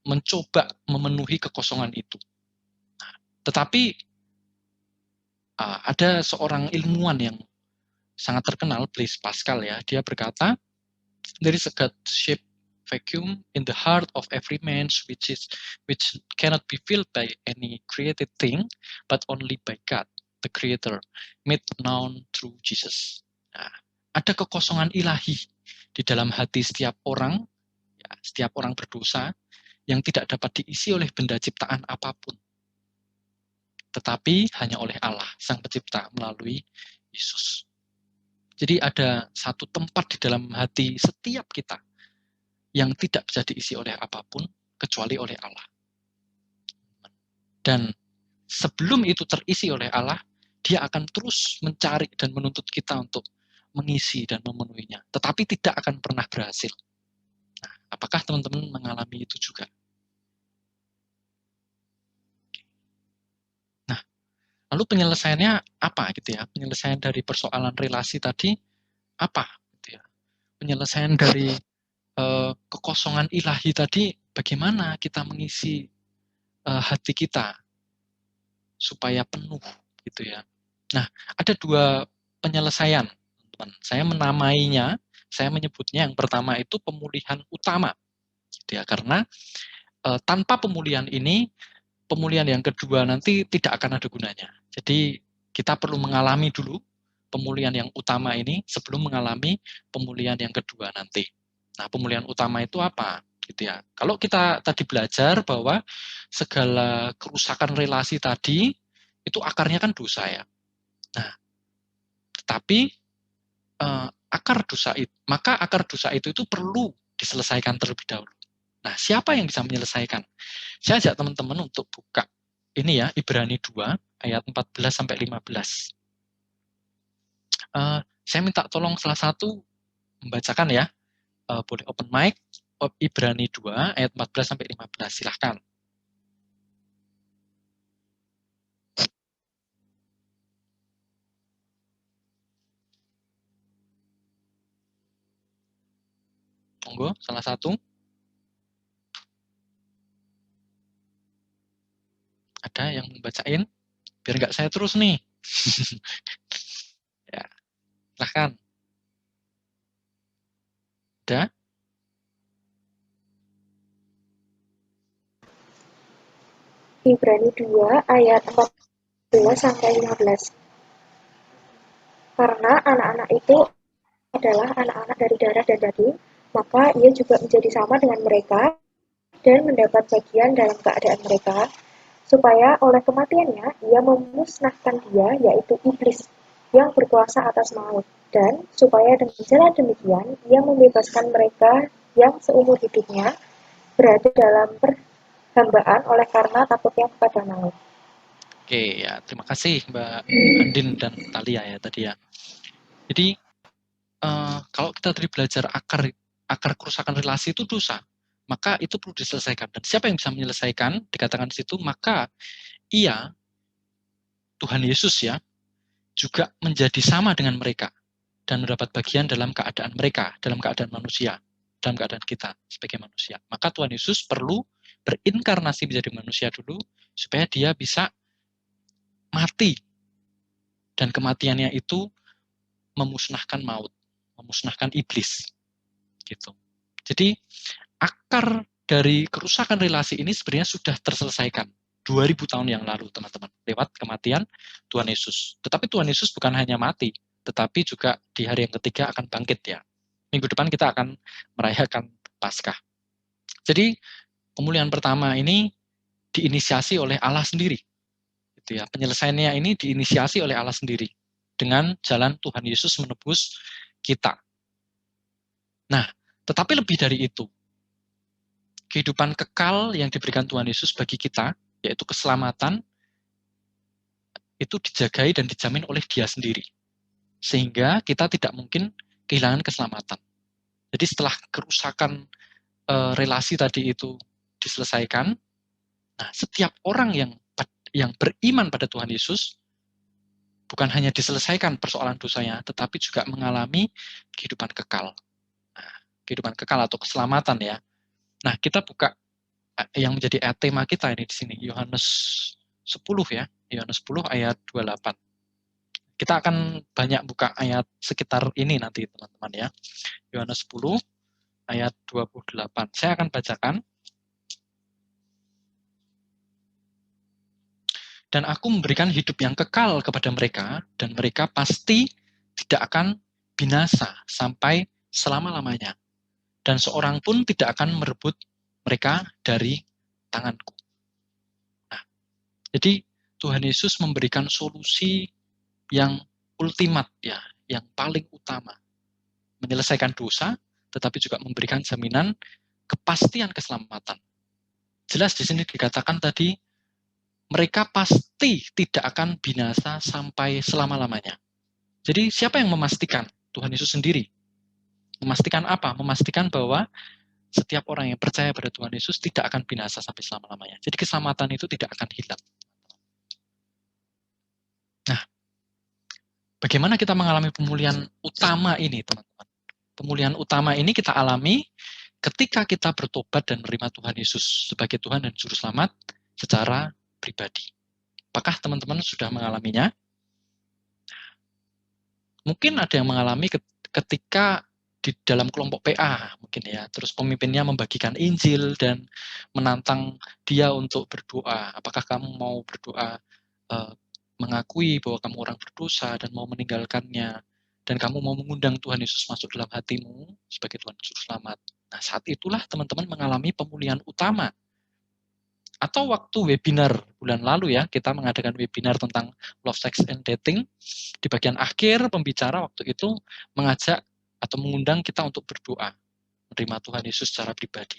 mencoba memenuhi kekosongan itu. Nah, tetapi ada seorang ilmuwan yang sangat terkenal, Blaise Pascal ya, dia berkata, there is a God-shaped vacuum in the heart of every man which cannot be filled by any created thing, but only by God, the Creator, made known through Jesus. Nah, ada kekosongan ilahi di dalam hati setiap orang, ya, setiap orang berdosa, yang tidak dapat diisi oleh benda ciptaan apapun, tetapi hanya oleh Allah, Sang Pencipta, melalui Yesus. Jadi ada satu tempat di dalam hati setiap kita yang tidak bisa diisi oleh apapun kecuali oleh Allah. Dan sebelum itu terisi oleh Allah, dia akan terus mencari dan menuntut kita untuk mengisi dan memenuhinya. Tetapi tidak akan pernah berhasil. Nah, apakah teman-teman mengalami itu juga? Nah, lalu penyelesaiannya apa gitu ya? Penyelesaian dari persoalan relasi tadi apa? Gitu ya? Penyelesaian dari kekosongan ilahi tadi, bagaimana kita mengisi hati kita supaya penuh gitu ya. Nah, ada dua penyelesaian, teman-teman. Saya menamainya, saya menyebutnya yang pertama itu pemulihan utama, gitu ya. Karena tanpa pemulihan ini, pemulihan yang kedua nanti tidak akan ada gunanya. Jadi kita perlu mengalami dulu pemulihan yang utama ini sebelum mengalami pemulihan yang kedua nanti. Nah, pemulihan utama itu apa? Gitu ya. Kalau kita tadi belajar bahwa segala kerusakan relasi tadi itu akarnya kan dosa ya. Nah, tetapi maka akar dosa itu perlu diselesaikan terlebih dahulu. Nah, siapa yang bisa menyelesaikan? Saya ajak teman-teman untuk buka ini ya, Ibrani 2 ayat 14 sampai 15. Saya minta tolong salah satu membacakan ya. Boleh open mic. Ibrani 2 ayat 14 sampai 15. Silahkan. Monggo, salah satu. Ada yang membacain? Biar nggak saya terus nih. Ya, silahkan. Ada? Ibrani 2 ayat 14 sampai 15. Karena anak-anak itu adalah anak-anak dari darah dan daging, maka ia juga menjadi sama dengan mereka dan mendapat bagian dalam keadaan mereka, supaya oleh kematiannya ia memusnahkan dia, yaitu iblis, yang berkuasa atas maut, dan supaya dengan cara demikian ia membebaskan mereka yang seumur hidupnya berada dalam perhambaan oleh karena takutnya kepada maut. Oke, ya terima kasih Mbak Andin dan Talia ya tadi ya. Jadi kalau kita tadi belajar akar kerusakan relasi itu dosa, maka itu perlu diselesaikan. Dan siapa yang bisa menyelesaikan? Dikatakan di situ, maka ia, Tuhan Yesus ya, juga menjadi sama dengan mereka dan mendapat bagian dalam keadaan mereka, dalam keadaan manusia, dalam keadaan kita sebagai manusia. Maka Tuhan Yesus perlu berinkarnasi menjadi manusia dulu supaya dia bisa mati. Dan kematiannya itu memusnahkan maut, memusnahkan iblis. Gitu. Jadi akar dari kerusakan relasi ini sebenarnya sudah terselesaikan 2000 tahun yang lalu, teman-teman, lewat kematian Tuhan Yesus. Tetapi Tuhan Yesus bukan hanya mati, tetapi juga di hari yang ketiga akan bangkit ya. Minggu depan kita akan merayakan Paskah. Jadi pemulihan pertama ini diinisiasi oleh Allah sendiri. Gitu ya. Penyelesaiannya ini diinisiasi oleh Allah sendiri dengan jalan Tuhan Yesus menebus kita. Nah, tetapi lebih dari itu, kehidupan kekal yang diberikan Tuhan Yesus bagi kita, yaitu keselamatan, itu dijagai dan dijamin oleh Dia sendiri. Sehingga kita tidak mungkin kehilangan keselamatan. Jadi setelah kerusakan relasi tadi itu diselesaikan, nah setiap orang yang beriman pada Tuhan Yesus, bukan hanya diselesaikan persoalan dosanya, tetapi juga mengalami kehidupan kekal. Nah, kehidupan kekal atau keselamatan ya. Nah, kita buka yang menjadi tema kita ini di sini, Yohanes 10 ya, Yohanes 10 ayat 28. Kita akan banyak buka ayat sekitar ini nanti teman-teman ya. Yohanes 10 ayat 28. Saya akan bacakan. Dan aku memberikan hidup yang kekal kepada mereka, dan mereka pasti tidak akan binasa sampai selama-lamanya. Dan seorang pun tidak akan merebut mereka dari tanganku. Nah, jadi Tuhan Yesus memberikan solusi yang ultimat ya, yang paling utama. Menyelesaikan dosa, tetapi juga memberikan jaminan kepastian keselamatan. Jelas di sini dikatakan tadi, mereka pasti tidak akan binasa sampai selama-lamanya. Jadi siapa yang memastikan? Tuhan Yesus sendiri. Memastikan apa? Memastikan bahwa setiap orang yang percaya pada Tuhan Yesus tidak akan binasa sampai selama-lamanya. Jadi keselamatan itu tidak akan hilang. Nah, bagaimana kita mengalami pemulihan utama ini, teman-teman? Pemulihan utama ini kita alami ketika kita bertobat dan menerima Tuhan Yesus sebagai Tuhan dan Juru Selamat secara pribadi. Apakah teman-teman sudah mengalaminya? Mungkin ada yang mengalami ketika di dalam kelompok PA mungkin ya, terus pemimpinnya membagikan Injil dan menantang dia untuk berdoa. Apakah kamu mau berdoa mengakui bahwa kamu orang berdosa dan mau meninggalkannya, dan kamu mau mengundang Tuhan Yesus masuk dalam hatimu sebagai Tuhan Juru Selamat. Nah, saat itulah teman-teman mengalami pemulihan utama. Atau waktu webinar bulan lalu ya, kita mengadakan webinar tentang love, sex, and dating. Di bagian akhir, pembicara waktu itu mengajak atau mengundang kita untuk berdoa, menerima Tuhan Yesus secara pribadi.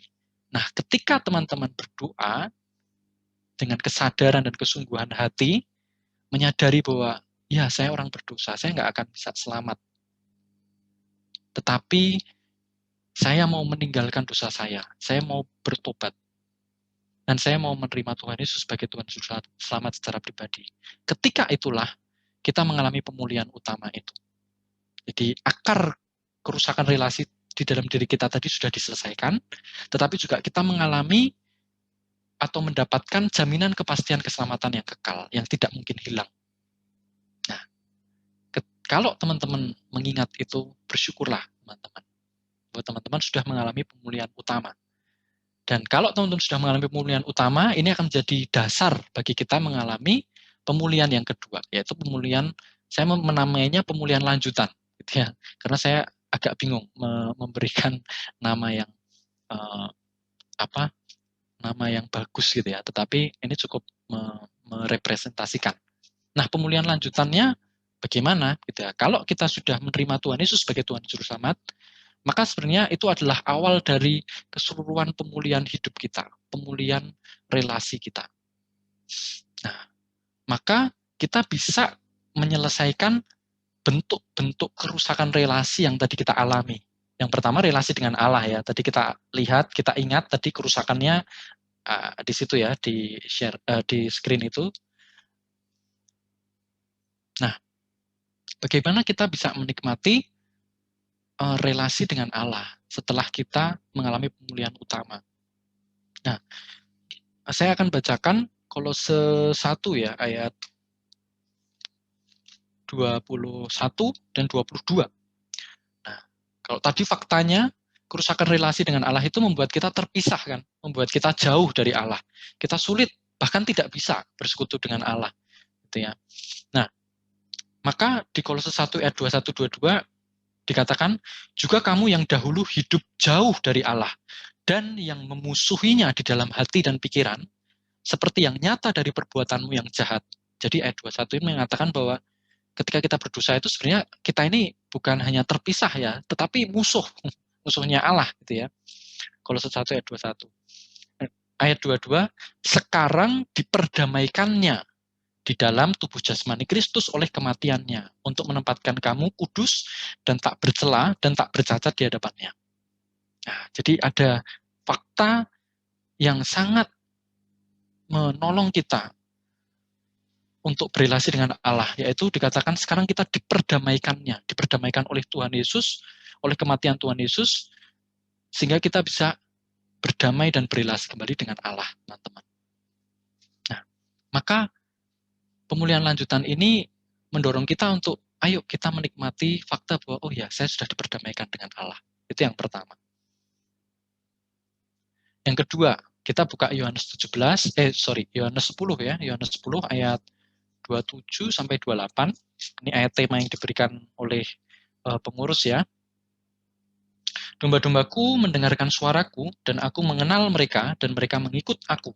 Nah, ketika teman-teman berdoa, dengan kesadaran dan kesungguhan hati, menyadari bahwa, ya saya orang berdosa, saya nggak akan bisa selamat. Tetapi, saya mau meninggalkan dosa saya mau bertobat. Dan saya mau menerima Tuhan Yesus sebagai Tuhan Selamat secara pribadi. Ketika itulah, kita mengalami pemulihan utama itu. Jadi, akar kerusakan relasi di dalam diri kita tadi sudah diselesaikan, tetapi juga kita mengalami atau mendapatkan jaminan kepastian keselamatan yang kekal, yang tidak mungkin hilang. Nah, kalau teman-teman mengingat itu, bersyukurlah teman-teman. Bahwa teman-teman sudah mengalami pemulihan utama. Dan kalau teman-teman sudah mengalami pemulihan utama, ini akan menjadi dasar bagi kita mengalami pemulihan yang kedua, yaitu pemulihan, saya menamainya pemulihan lanjutan. Gitu ya. Karena saya agak bingung memberikan nama yang nama yang bagus gitu ya, tetapi ini cukup merepresentasikan. Nah, pemulihan lanjutannya bagaimana gitu ya? Kalau kita sudah menerima Tuhan Yesus sebagai Tuhan Juru Selamat, maka sebenarnya itu adalah awal dari keseluruhan pemulihan hidup kita, pemulihan relasi kita. Nah, maka kita bisa menyelesaikan bentuk-bentuk kerusakan relasi yang tadi kita alami. Yang pertama relasi dengan Allah ya. Tadi kita lihat, kita ingat tadi kerusakannya di situ ya, di share di screen itu. Nah, bagaimana kita bisa menikmati relasi dengan Allah setelah kita mengalami pemulihan utama. Nah, saya akan bacakan Kolose 1 ya, ayat 21 dan 22. Nah, kalau tadi faktanya, kerusakan relasi dengan Allah itu membuat kita terpisah kan, membuat kita jauh dari Allah. Kita sulit, bahkan tidak bisa bersekutu dengan Allah. Gitu ya. Nah, maka di Kolose 1 ayat 21-22 dikatakan, juga kamu yang dahulu hidup jauh dari Allah dan yang memusuhinya di dalam hati dan pikiran, seperti yang nyata dari perbuatanmu yang jahat. Jadi ayat 21 ini mengatakan bahwa ketika kita berdosa itu sebenarnya kita ini bukan hanya terpisah ya, tetapi musuhnya Allah gitu ya. Kolose 1 ayat 21. Ayat 22, sekarang diperdamaikannya di dalam tubuh jasmani Kristus oleh kematiannya, untuk menempatkan kamu kudus dan tak bercela dan tak bercacat di hadapannya. Nah, jadi ada fakta yang sangat menolong kita untuk berelasi dengan Allah, yaitu dikatakan sekarang kita diperdamaikannya, diperdamaikan oleh Tuhan Yesus, oleh kematian Tuhan Yesus, sehingga kita bisa berdamai dan berelasi kembali dengan Allah, teman-teman. Nah, maka pemulihan lanjutan ini mendorong kita untuk, ayo kita menikmati fakta bahwa, oh ya, saya sudah diperdamaikan dengan Allah. Itu yang pertama. Yang kedua, kita buka Yohanes 10 ya, Yohanes 10 ayat 27 sampai 28. Ini ayat tema yang diberikan oleh pengurus ya. Domba-dombaku mendengarkan suaraku, dan aku mengenal mereka, dan mereka mengikut aku.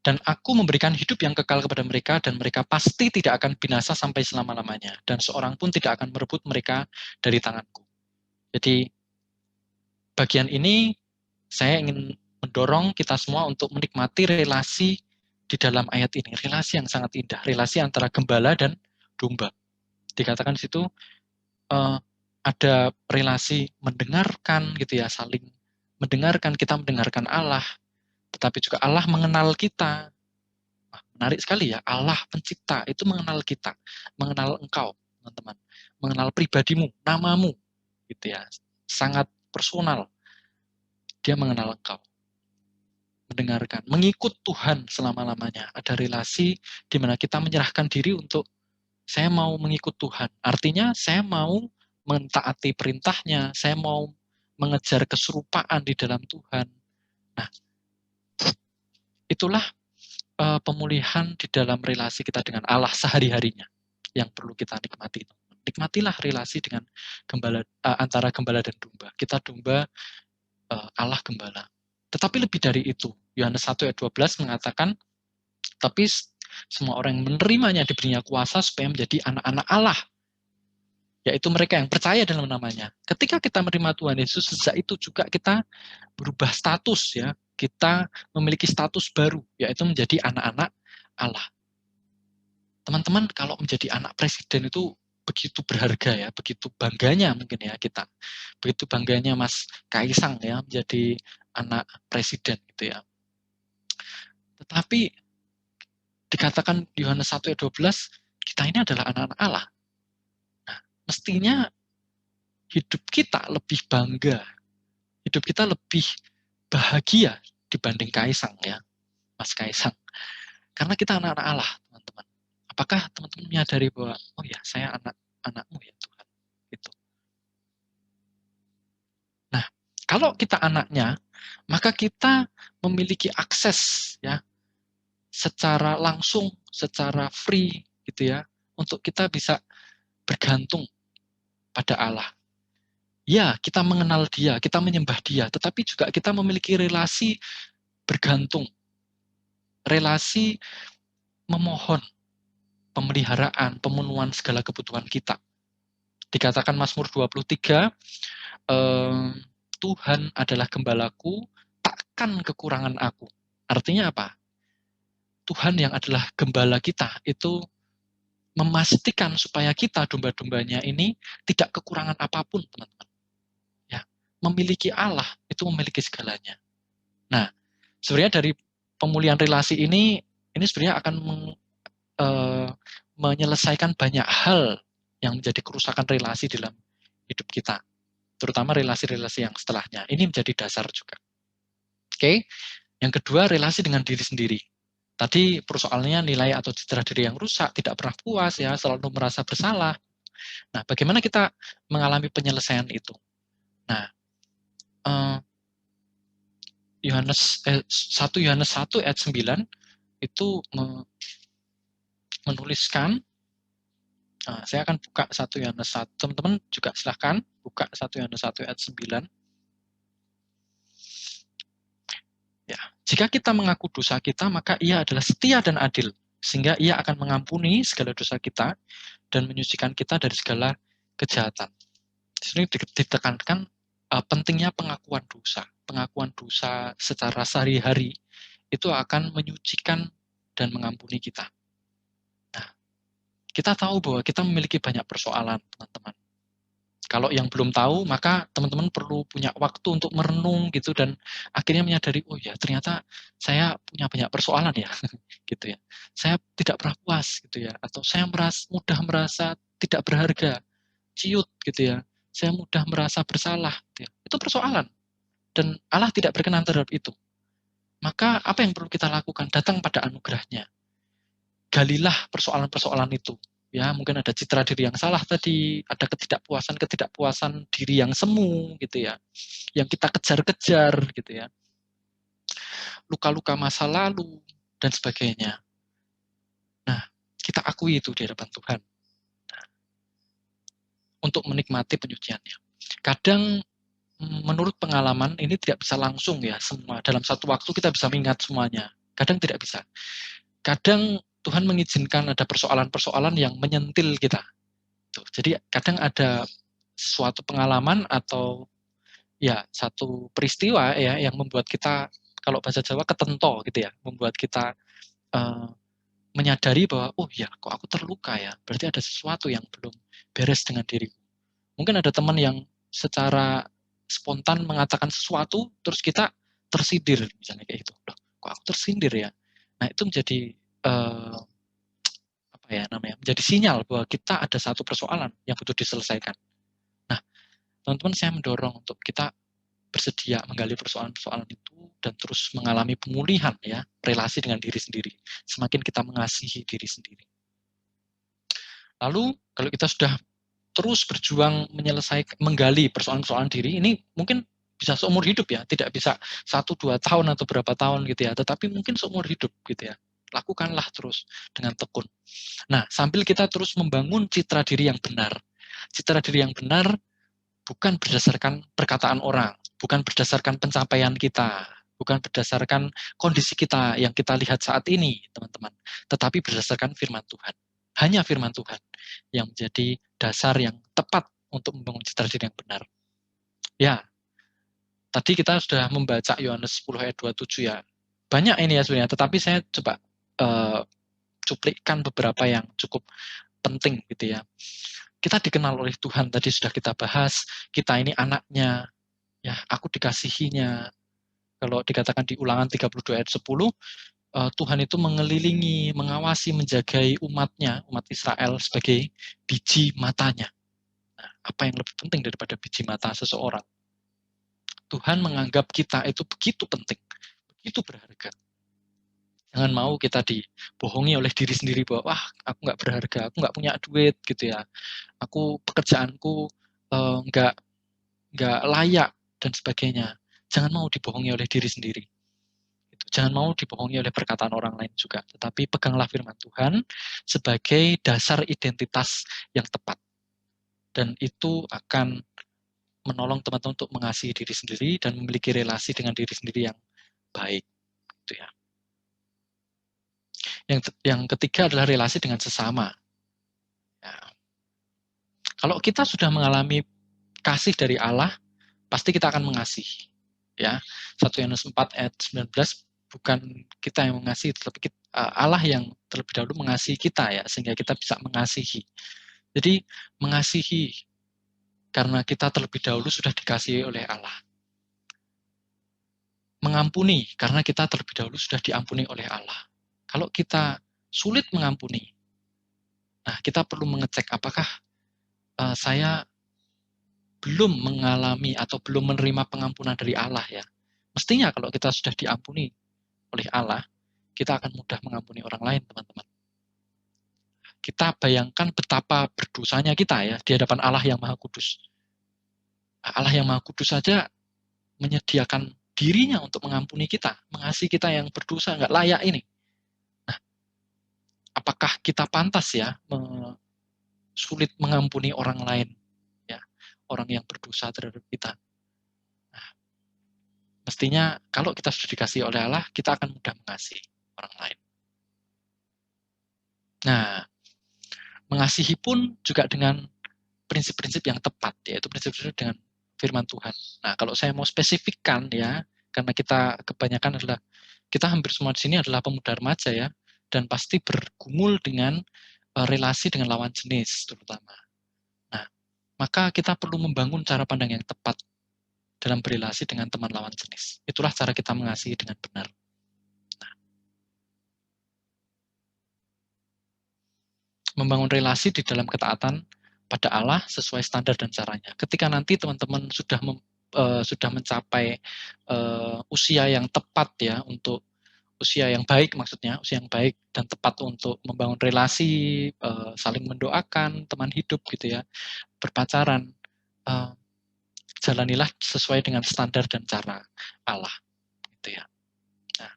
Dan aku memberikan hidup yang kekal kepada mereka, dan mereka pasti tidak akan binasa sampai selama-lamanya. Dan seorang pun tidak akan merebut mereka dari tanganku. Jadi, bagian ini saya ingin mendorong kita semua untuk menikmati relasi di dalam ayat ini. Relasi yang sangat indah. Relasi antara gembala dan domba. Dikatakan di situ, ada relasi mendengarkan gitu ya, saling mendengarkan, kita mendengarkan Allah, tetapi juga Allah mengenal kita. Nah, menarik sekali ya, Allah pencipta itu mengenal kita, mengenal engkau, teman-teman, mengenal pribadimu, namamu, gitu ya, sangat personal. Dia mengenal engkau, mendengarkan, mengikut Tuhan selama-lamanya. Ada relasi di mana kita menyerahkan diri untuk saya mau mengikut Tuhan. Artinya saya mau mentaati perintahnya, saya mau mengejar keserupaan di dalam Tuhan. Nah, itulah pemulihan di dalam relasi kita dengan Allah sehari-harinya yang perlu kita nikmati. Nikmatilah relasi dengan antara gembala dan domba. Kita domba, Allah gembala. Tetapi lebih dari itu, Yohanes 1 ayat 12 mengatakan, tapi semua orang yang menerimanya diberinya kuasa supaya menjadi anak-anak Allah, yaitu mereka yang percaya dalam namanya. Ketika kita menerima Tuhan Yesus, sejak itu juga kita berubah status, ya. Kita memiliki status baru, yaitu menjadi anak-anak Allah. Teman-teman, kalau menjadi anak presiden itu begitu berharga, ya, begitu bangganya mungkin ya kita, begitu bangganya Mas Kaisang ya menjadi anak presiden gitu ya. Tetapi dikatakan Yohanes 1 ayat 12, kita ini adalah anak-anak Allah. Nah, mestinya hidup kita lebih bangga, hidup kita lebih bahagia dibanding Kaisang ya, Mas Kaisang. Karena kita anak-anak Allah, teman-teman. Apakah teman-teman menyadari bahwa, oh ya, saya anak-anakmu ya Tuhan. Gitu. Nah, kalau kita anaknya, maka kita memiliki akses ya, secara langsung, secara free gitu ya, untuk kita bisa bergantung pada Allah. Ya, kita mengenal Dia, kita menyembah Dia, tetapi juga kita memiliki relasi bergantung, relasi memohon pemeliharaan, pemenuhan segala kebutuhan kita. Dikatakan Mazmur 23, Tuhan adalah gembalaku, takkan kekurangan aku. Artinya apa? Tuhan yang adalah gembala kita itu memastikan supaya kita domba-dombanya ini tidak kekurangan apapun, teman-teman. Ya, memiliki Allah itu memiliki segalanya. Nah, sebenarnya dari pemulihan relasi ini sebenarnya akan menyelesaikan banyak hal yang menjadi kerusakan relasi dalam hidup kita, terutama relasi-relasi yang setelahnya. Ini menjadi dasar juga. Oke, yang kedua relasi dengan diri sendiri. Tadi persoalannya nilai atau citra diri yang rusak, tidak pernah puas ya, selalu merasa bersalah. Nah, bagaimana kita mengalami penyelesaian itu? Nah, 1 Yohanes 1 ayat 9 itu menuliskan, saya akan buka 1 Yohanes 1, teman-teman juga silahkan buka 1 Yohanes 1 ayat 9. Ya, jika kita mengaku dosa kita, maka Ia adalah setia dan adil, sehingga Ia akan mengampuni segala dosa kita dan menyucikan kita dari segala kejahatan. Di sini ditekankan pentingnya pengakuan dosa. Pengakuan dosa secara sehari-hari itu akan menyucikan dan mengampuni kita. Nah, kita tahu bahwa kita memiliki banyak persoalan, teman-teman. Kalau yang belum tahu, maka teman-teman perlu punya waktu untuk merenung gitu dan akhirnya menyadari, oh ya ternyata saya punya banyak persoalan ya, gitu ya. Saya tidak pernah puas gitu ya, atau saya mudah merasa tidak berharga, ciut gitu ya. Saya mudah merasa bersalah, gitu ya. Itu persoalan dan Allah tidak berkenan terhadap itu. Maka apa yang perlu kita lakukan? Datang pada anugerahnya. Galilah persoalan-persoalan itu. Ya, mungkin ada citra diri yang salah tadi, ada ketidakpuasan diri yang semu gitu ya, yang kita kejar-kejar gitu ya, luka-luka masa lalu dan sebagainya. Nah, kita akui itu di hadapan Tuhan. Nah, untuk menikmati penyuciannya. Kadang menurut pengalaman ini tidak bisa langsung ya semua dalam satu waktu kita bisa mengingat semuanya. Kadang tidak bisa. Kadang Tuhan mengizinkan ada persoalan-persoalan yang menyentil kita. Tuh, jadi kadang ada suatu pengalaman atau ya satu peristiwa ya yang membuat kita, kalau bahasa Jawa ketento gitu ya, membuat kita menyadari bahwa oh ya kok aku terluka ya, berarti ada sesuatu yang belum beres dengan diriku. Mungkin ada teman yang secara spontan mengatakan sesuatu terus kita tersindir misalnya kayak gitu. Loh, kok aku tersindir ya? Nah, itu menjadi menjadi sinyal bahwa kita ada satu persoalan yang butuh diselesaikan. Nah, teman-teman, saya mendorong untuk kita bersedia menggali persoalan-persoalan itu dan terus mengalami pemulihan ya relasi dengan diri sendiri. Semakin kita mengasihi diri sendiri. Lalu kalau kita sudah terus berjuang menggali persoalan-persoalan diri, ini mungkin bisa seumur hidup ya, tidak bisa 1-2 tahun atau berapa tahun gitu ya, tetapi mungkin seumur hidup gitu ya. Lakukanlah terus dengan tekun. Nah, sambil kita terus membangun citra diri yang benar. Citra diri yang benar bukan berdasarkan perkataan orang, bukan berdasarkan pencapaian kita, bukan berdasarkan kondisi kita yang kita lihat saat ini, teman-teman, tetapi berdasarkan firman Tuhan. Hanya firman Tuhan yang menjadi dasar yang tepat untuk membangun citra diri yang benar. Ya, tadi kita sudah membaca Yohanes 10 ayat 27 ya. Banyak ini ya sebenarnya, tetapi saya coba cuplikkan beberapa yang cukup penting gitu ya. Kita dikenal oleh Tuhan, tadi sudah kita bahas, kita ini anaknya, ya, aku dikasihinya. Kalau dikatakan di Ulangan 32 ayat 10, Tuhan itu mengelilingi, mengawasi, menjagai umatnya, umat Israel sebagai biji matanya. Nah, apa yang lebih penting daripada biji mata seseorang? Tuhan menganggap kita itu begitu penting, begitu berharga. Jangan mau kita dibohongi oleh diri sendiri bahwa wah aku nggak berharga, aku nggak punya duit gitu ya, aku pekerjaanku nggak layak dan sebagainya. Jangan mau dibohongi oleh diri sendiri. Jangan mau dibohongi oleh perkataan orang lain juga. Tetapi peganglah firman Tuhan sebagai dasar identitas yang tepat. Dan itu akan menolong teman-teman untuk mengasihi diri sendiri dan memiliki relasi dengan diri sendiri yang baik. Gitu ya. Yang ketiga adalah relasi dengan sesama. Ya. Kalau kita sudah mengalami kasih dari Allah, pasti kita akan mengasihi. Ya, 1 Yohanes 4 ayat 19, bukan kita yang mengasihi, tetapi Allah yang terlebih dahulu mengasihi kita ya, sehingga kita bisa mengasihi. Jadi mengasihi karena kita terlebih dahulu sudah dikasihi oleh Allah. Mengampuni karena kita terlebih dahulu sudah diampuni oleh Allah. Kalau kita sulit mengampuni, nah kita perlu mengecek apakah saya belum mengalami atau belum menerima pengampunan dari Allah ya. Mestinya kalau kita sudah diampuni oleh Allah, kita akan mudah mengampuni orang lain, teman-teman. Kita bayangkan betapa berdosanya kita ya di hadapan Allah yang Maha Kudus. Allah yang Maha Kudus saja menyediakan dirinya untuk mengampuni kita, mengasihi kita yang berdosa, nggak layak ini. Nah, apakah kita pantas ya sulit mengampuni orang lain, ya, orang yang berdosa terhadap kita? Nah, mestinya kalau kita sudah dikasihi oleh Allah, kita akan mudah mengasihi orang lain. Nah, mengasihi pun juga dengan prinsip-prinsip yang tepat, yaitu prinsip-prinsip dengan firman Tuhan. Nah, kalau saya mau spesifikkan ya, karena kita kebanyakan adalah, kita hampir semua di sini adalah pemuda remaja ya, dan pasti bergumul dengan relasi dengan lawan jenis terutama. Nah, maka kita perlu membangun cara pandang yang tepat dalam berrelasi dengan teman lawan jenis. Itulah cara kita mengasihi dengan benar. Nah, membangun relasi di dalam ketaatan pada Allah sesuai standar dan caranya. Ketika nanti teman-teman sudah mencapai usia yang tepat ya, untuk usia yang baik maksudnya, usia yang baik dan tepat untuk membangun relasi, saling mendoakan, teman hidup gitu ya, berpacaran, jalanilah sesuai dengan standar dan cara Allah gitu ya. Nah,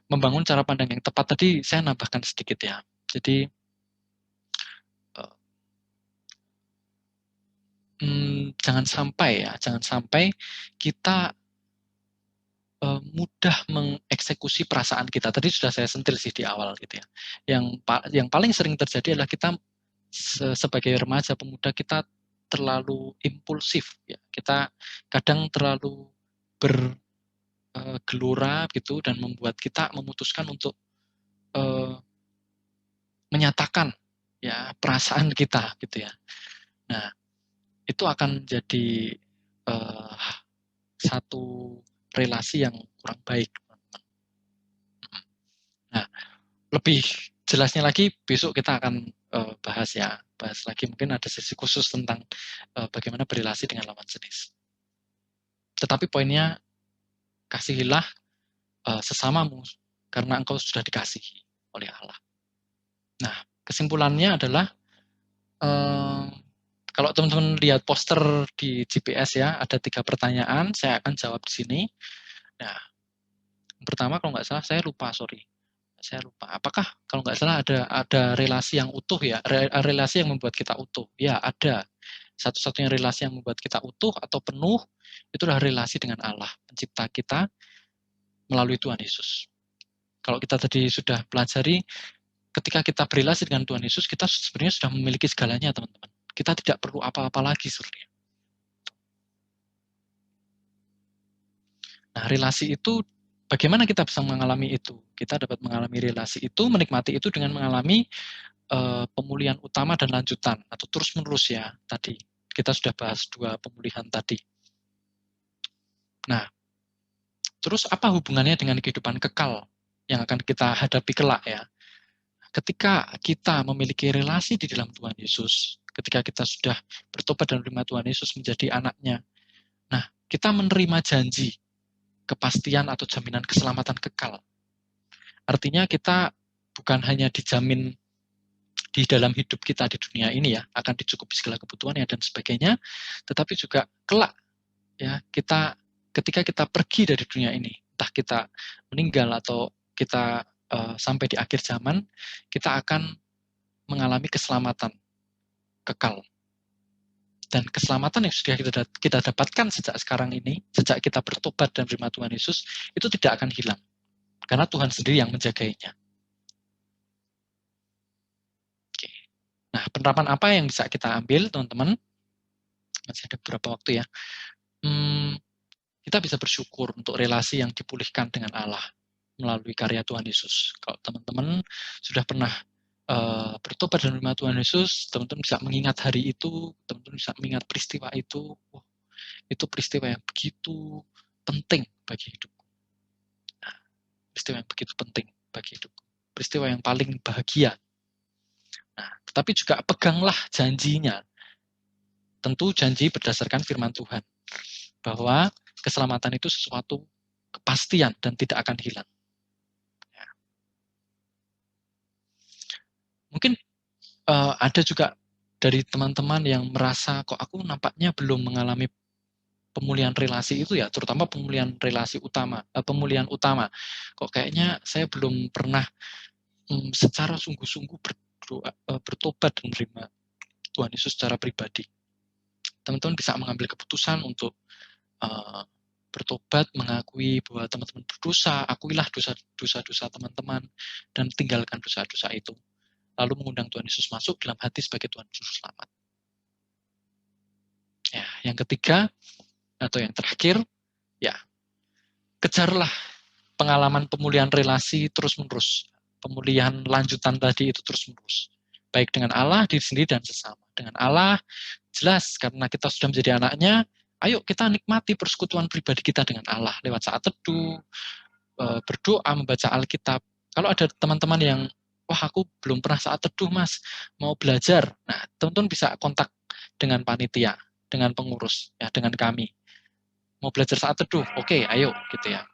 membangun cara pandang yang tepat tadi saya nambahkan sedikit ya. Jadi jangan sampai kita mudah mengeksekusi perasaan kita. Tadi sudah saya sentil sih di awal gitu ya. Yang paling sering terjadi adalah kita sebagai remaja pemuda kita terlalu impulsif ya. Kita kadang terlalu bergelora gitu dan membuat kita memutuskan untuk menyatakan ya perasaan kita gitu ya. Nah, itu akan jadi satu relasi yang kurang baik. Nah, lebih jelasnya lagi besok kita akan bahas lagi, mungkin ada sesi khusus tentang bagaimana berrelasi dengan lawan jenis. Tetapi poinnya, kasihilah sesamamu karena engkau sudah dikasihi oleh Allah. Nah, kesimpulannya adalah kalau teman-teman lihat poster di GPS ya, ada 3 pertanyaan, saya akan jawab di sini. Nah, Yang pertama kalau nggak salah saya lupa, saya lupa. Apakah kalau nggak salah ada relasi yang utuh ya, relasi yang membuat kita utuh? Ya ada. Satu-satunya relasi yang membuat kita utuh atau penuh itulah relasi dengan Allah, pencipta kita melalui Tuhan Yesus. Kalau kita tadi sudah pelajari, ketika kita berelasi dengan Tuhan Yesus, kita sebenarnya sudah memiliki segalanya, teman-teman. Kita tidak perlu apa-apa lagi sebenarnya. Nah, relasi itu, bagaimana kita bisa mengalami itu? Kita dapat mengalami relasi itu, menikmati itu dengan mengalami pemulihan utama dan lanjutan, atau terus-menerus ya, tadi. Kita sudah bahas 2 pemulihan tadi. Nah, terus apa hubungannya dengan kehidupan kekal yang akan kita hadapi kelak ya? Ketika kita memiliki relasi di dalam Tuhan Yesus, ketika kita sudah bertobat dan menerima Tuhan Yesus menjadi anaknya, nah, kita menerima janji, kepastian atau jaminan keselamatan kekal. Artinya kita bukan hanya dijamin di dalam hidup kita di dunia ini ya, akan dicukupi segala kebutuhannya dan sebagainya, tetapi juga kelak ya, ketika kita pergi dari dunia ini, entah kita meninggal atau kita sampai di akhir zaman, kita akan mengalami keselamatan kekal. Dan keselamatan yang sudah kita dapatkan sejak sekarang ini, sejak kita bertobat dan menerima Tuhan Yesus, itu tidak akan hilang. Karena Tuhan sendiri yang menjagainya. Oke. Nah, penerapan apa yang bisa kita ambil, teman-teman? Masih ada beberapa waktu ya. Kita bisa bersyukur untuk relasi yang dipulihkan dengan Allah melalui karya Tuhan Yesus. Kalau teman-teman sudah pernah bertobat dan menerima Tuhan Yesus, teman-teman bisa mengingat hari itu, teman-teman bisa mengingat peristiwa itu. Itu peristiwa yang begitu penting bagi hidupku. Nah, peristiwa yang begitu penting bagi hidupku. Peristiwa yang paling bahagia. Nah, tetapi juga peganglah janjinya. Tentu janji berdasarkan firman Tuhan. Bahwa keselamatan itu sesuatu kepastian dan tidak akan hilang. Ya. Mungkin ada juga dari teman-teman yang merasa kok aku nampaknya belum mengalami pemulihan relasi itu ya, terutama pemulihan relasi utama, pemulihan utama. Kok kayaknya saya belum pernah secara sungguh-sungguh bertobat dan menerima Tuhan Yesus secara pribadi. Teman-teman bisa mengambil keputusan untuk bertobat, mengakui bahwa teman-teman berdosa, akuilah dosa-dosa teman-teman, dan tinggalkan dosa-dosa itu. Lalu mengundang Tuhan Yesus masuk dalam hati sebagai Tuhan Juru Selamat. Ya, yang ketiga, atau yang terakhir, ya, kejarlah pengalaman pemulihan relasi terus-menerus. Pemulihan lanjutan tadi itu terus-menerus. Baik dengan Allah, diri sendiri, dan sesama. Dengan Allah, jelas, karena kita sudah menjadi anaknya, ayo kita nikmati persekutuan pribadi kita dengan Allah. Lewat saat teduh, berdoa, membaca Alkitab. Kalau ada teman-teman yang, wah aku belum pernah saat teduh mas, mau belajar. Nah, teman-teman bisa kontak dengan panitia, dengan pengurus, ya, dengan kami. Mau belajar saat teduh, oke, ayo, gitu ya.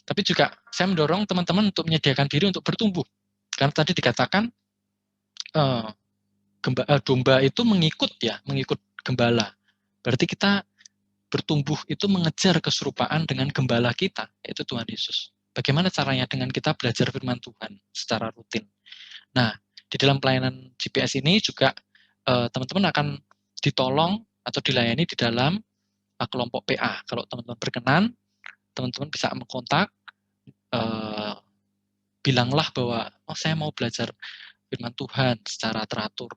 Tapi juga saya mendorong teman-teman untuk menyediakan diri untuk bertumbuh. Karena tadi dikatakan domba itu mengikut gembala. Berarti kita bertumbuh itu mengejar keserupaan dengan gembala kita, yaitu Tuhan Yesus. Bagaimana caranya? Dengan kita belajar firman Tuhan secara rutin. Nah, di dalam pelayanan GPS ini juga teman-teman akan ditolong atau dilayani di dalam kelompok PA. Kalau teman-teman berkenan, teman-teman bisa mengkontak, bilanglah bahwa saya mau belajar firman Tuhan secara teratur.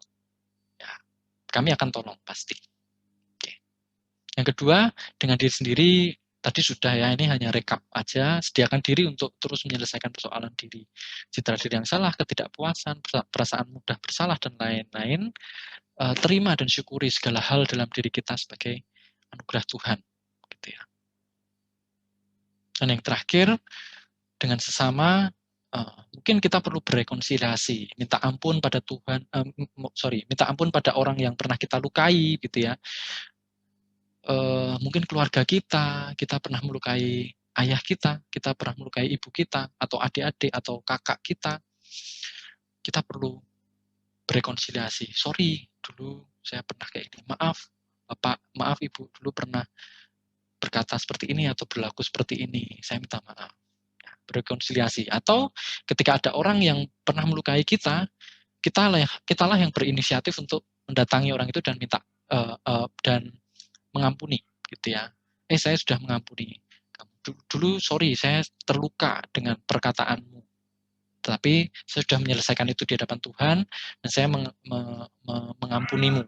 Ya, kami akan tolong pasti. Oke. Yang kedua, dengan diri sendiri, tadi sudah ya, ini hanya rekap aja, sediakan diri untuk terus menyelesaikan persoalan diri. Citra diri yang salah, ketidakpuasan, perasaan mudah bersalah, dan lain-lain. Terima dan syukuri segala hal dalam diri kita sebagai anugerah Tuhan. Gitu ya. Dan yang terakhir, dengan sesama, mungkin kita perlu berrekonsiliasi, minta ampun pada Tuhan, minta ampun pada orang yang pernah kita lukai, gitu ya. Mungkin keluarga kita pernah melukai ayah kita pernah melukai ibu kita, atau adik-adik, atau kakak kita perlu berrekonsiliasi. Sorry, dulu saya pernah kayak ini. Maaf, Bapak, maaf Ibu, dulu pernah berkata seperti ini atau berlaku seperti ini. Saya minta maaf. berrekonsiliasi. Atau ketika ada orang yang pernah melukai kita, kitalah yang berinisiatif untuk mendatangi orang itu dan minta dan mengampuni, gitu ya. Saya sudah mengampuni kamu. Dulu sorry, saya terluka dengan perkataanmu. Tetapi saya sudah menyelesaikan itu di hadapan Tuhan dan saya mengampunimu.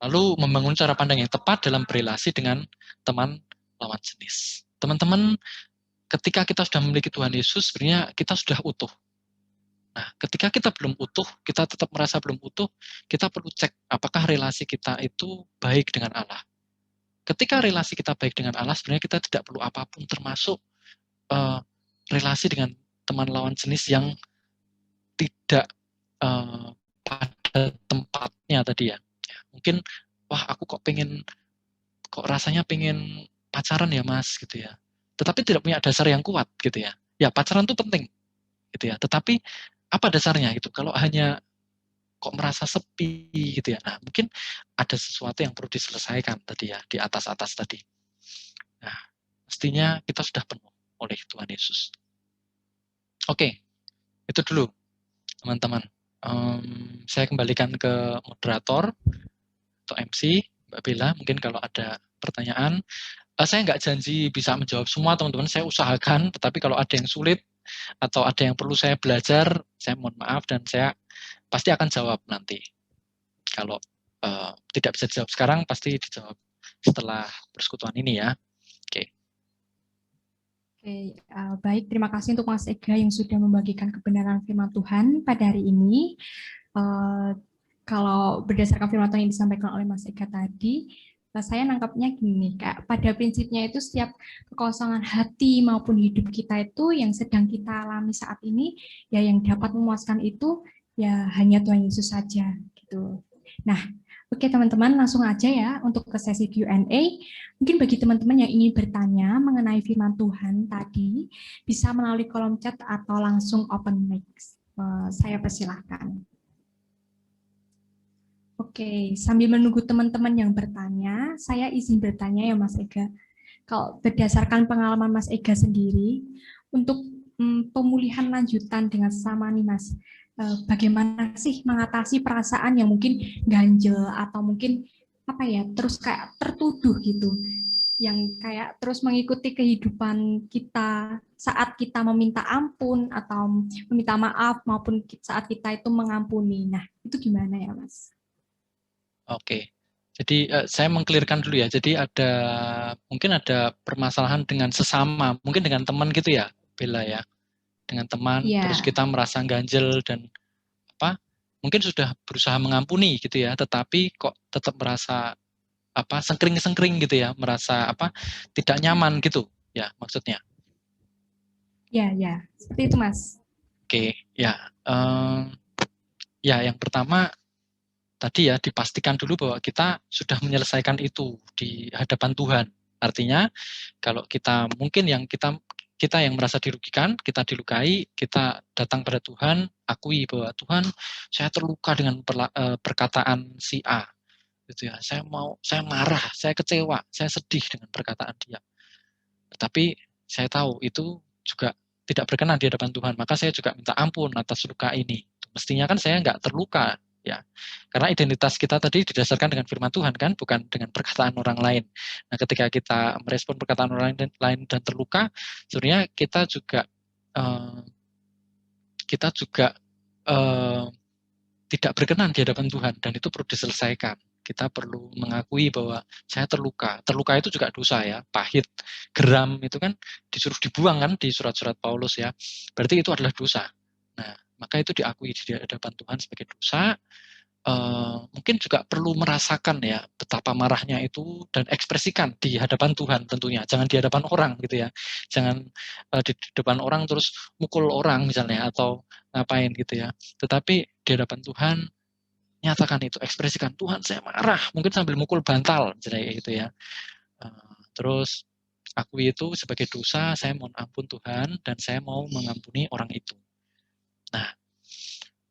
Lalu membangun cara pandang yang tepat dalam berelasi dengan teman lawan jenis. Teman-teman, ketika kita sudah memiliki Tuhan Yesus, sebenarnya kita sudah utuh. Nah, ketika kita belum utuh, kita tetap merasa belum utuh, kita perlu cek apakah relasi kita itu baik dengan Allah. Ketika relasi kita baik dengan Allah, sebenarnya kita tidak perlu apapun, termasuk relasi dengan teman lawan jenis yang tidak pada tempatnya tadi ya. Mungkin, wah aku kok rasanya pengen pacaran ya mas, gitu ya. Tetapi tidak punya dasar yang kuat, gitu ya. Ya pacaran itu penting, gitu ya. Tetapi apa dasarnya itu? Kalau hanya kok merasa sepi, gitu ya. Nah mungkin ada sesuatu yang perlu diselesaikan tadi ya, di atas-atas tadi. Nah, mestinya kita sudah penuh oleh Tuhan Yesus. Oke, itu dulu teman-teman. Saya kembalikan ke moderator atau MC, Mbak Bella. Mungkin kalau ada pertanyaan, saya nggak janji bisa menjawab semua teman-teman, saya usahakan, tetapi kalau ada yang sulit atau ada yang perlu saya belajar, saya mohon maaf dan saya pasti akan jawab nanti. Kalau tidak bisa dijawab sekarang, pasti dijawab setelah persekutuan ini ya. Oke. Oke, baik. Terima kasih untuk Mas Ega yang sudah membagikan kebenaran firman Tuhan pada hari ini. Kalau berdasarkan firman Tuhan yang disampaikan oleh Mas Ega tadi, saya nangkapnya gini, kayak pada prinsipnya itu setiap kekosongan hati maupun hidup kita itu yang sedang kita alami saat ini, ya yang dapat memuaskan itu ya hanya Tuhan Yesus saja, gitu. Nah, oke teman-teman, langsung aja ya untuk ke sesi Q&A. Mungkin bagi teman-teman yang ingin bertanya mengenai firman Tuhan tadi, bisa melalui kolom chat atau langsung open mic. Saya persilahkan. Oke, sambil menunggu teman-teman yang bertanya, saya izin bertanya ya Mas Ega. Kalau berdasarkan pengalaman Mas Ega sendiri, untuk pemulihan lanjutan dengan sesama nih Mas, bagaimana sih mengatasi perasaan yang mungkin ganjel atau mungkin apa ya, terus kayak tertuduh gitu, yang kayak terus mengikuti kehidupan kita saat kita meminta ampun atau meminta maaf maupun saat kita itu mengampuni. Nah, itu gimana ya Mas? Oke, jadi saya mengklirkan dulu ya. Jadi mungkin ada permasalahan dengan sesama, mungkin dengan teman gitu ya, Bella ya, dengan teman. Yeah. Terus kita merasa ganjel dan mungkin sudah berusaha mengampuni gitu ya, tetapi kok tetap merasa sengkring-sengkring gitu ya, merasa tidak nyaman gitu ya maksudnya. Ya, seperti itu Mas. Oke, ya, ya yang pertama. Tadi ya, dipastikan dulu bahwa kita sudah menyelesaikan itu di hadapan Tuhan. Artinya, kalau kita mungkin kita yang merasa dirugikan, kita dilukai, kita datang pada Tuhan, akui bahwa Tuhan, saya terluka dengan perkataan si A. Gitu ya. Saya marah, saya kecewa, saya sedih dengan perkataan dia. Tetapi saya tahu itu juga tidak berkenan di hadapan Tuhan, maka saya juga minta ampun atas luka ini. Mestinya kan saya nggak terluka, ya, karena identitas kita tadi didasarkan dengan firman Tuhan kan, bukan dengan perkataan orang lain. Nah, ketika kita merespon perkataan orang lain dan terluka, sebenarnya kita juga tidak berkenan di hadapan Tuhan dan itu perlu diselesaikan. Kita perlu mengakui bahwa saya terluka. Terluka itu juga dosa ya, pahit, geram itu kan disuruh dibuang kan di surat-surat Paulus ya. Berarti itu adalah dosa. Nah, maka itu diakui di hadapan Tuhan sebagai dosa. Mungkin juga perlu merasakan ya betapa marahnya itu dan ekspresikan di hadapan Tuhan tentunya, jangan di hadapan orang gitu ya, jangan di depan orang terus mukul orang misalnya atau ngapain gitu ya, tetapi di hadapan Tuhan nyatakan itu, ekspresikan, Tuhan saya marah, mungkin sambil mukul bantal misalnya gitu ya. Terus akui itu sebagai dosa, saya mohon ampun Tuhan dan saya mau mengampuni orang itu. Nah,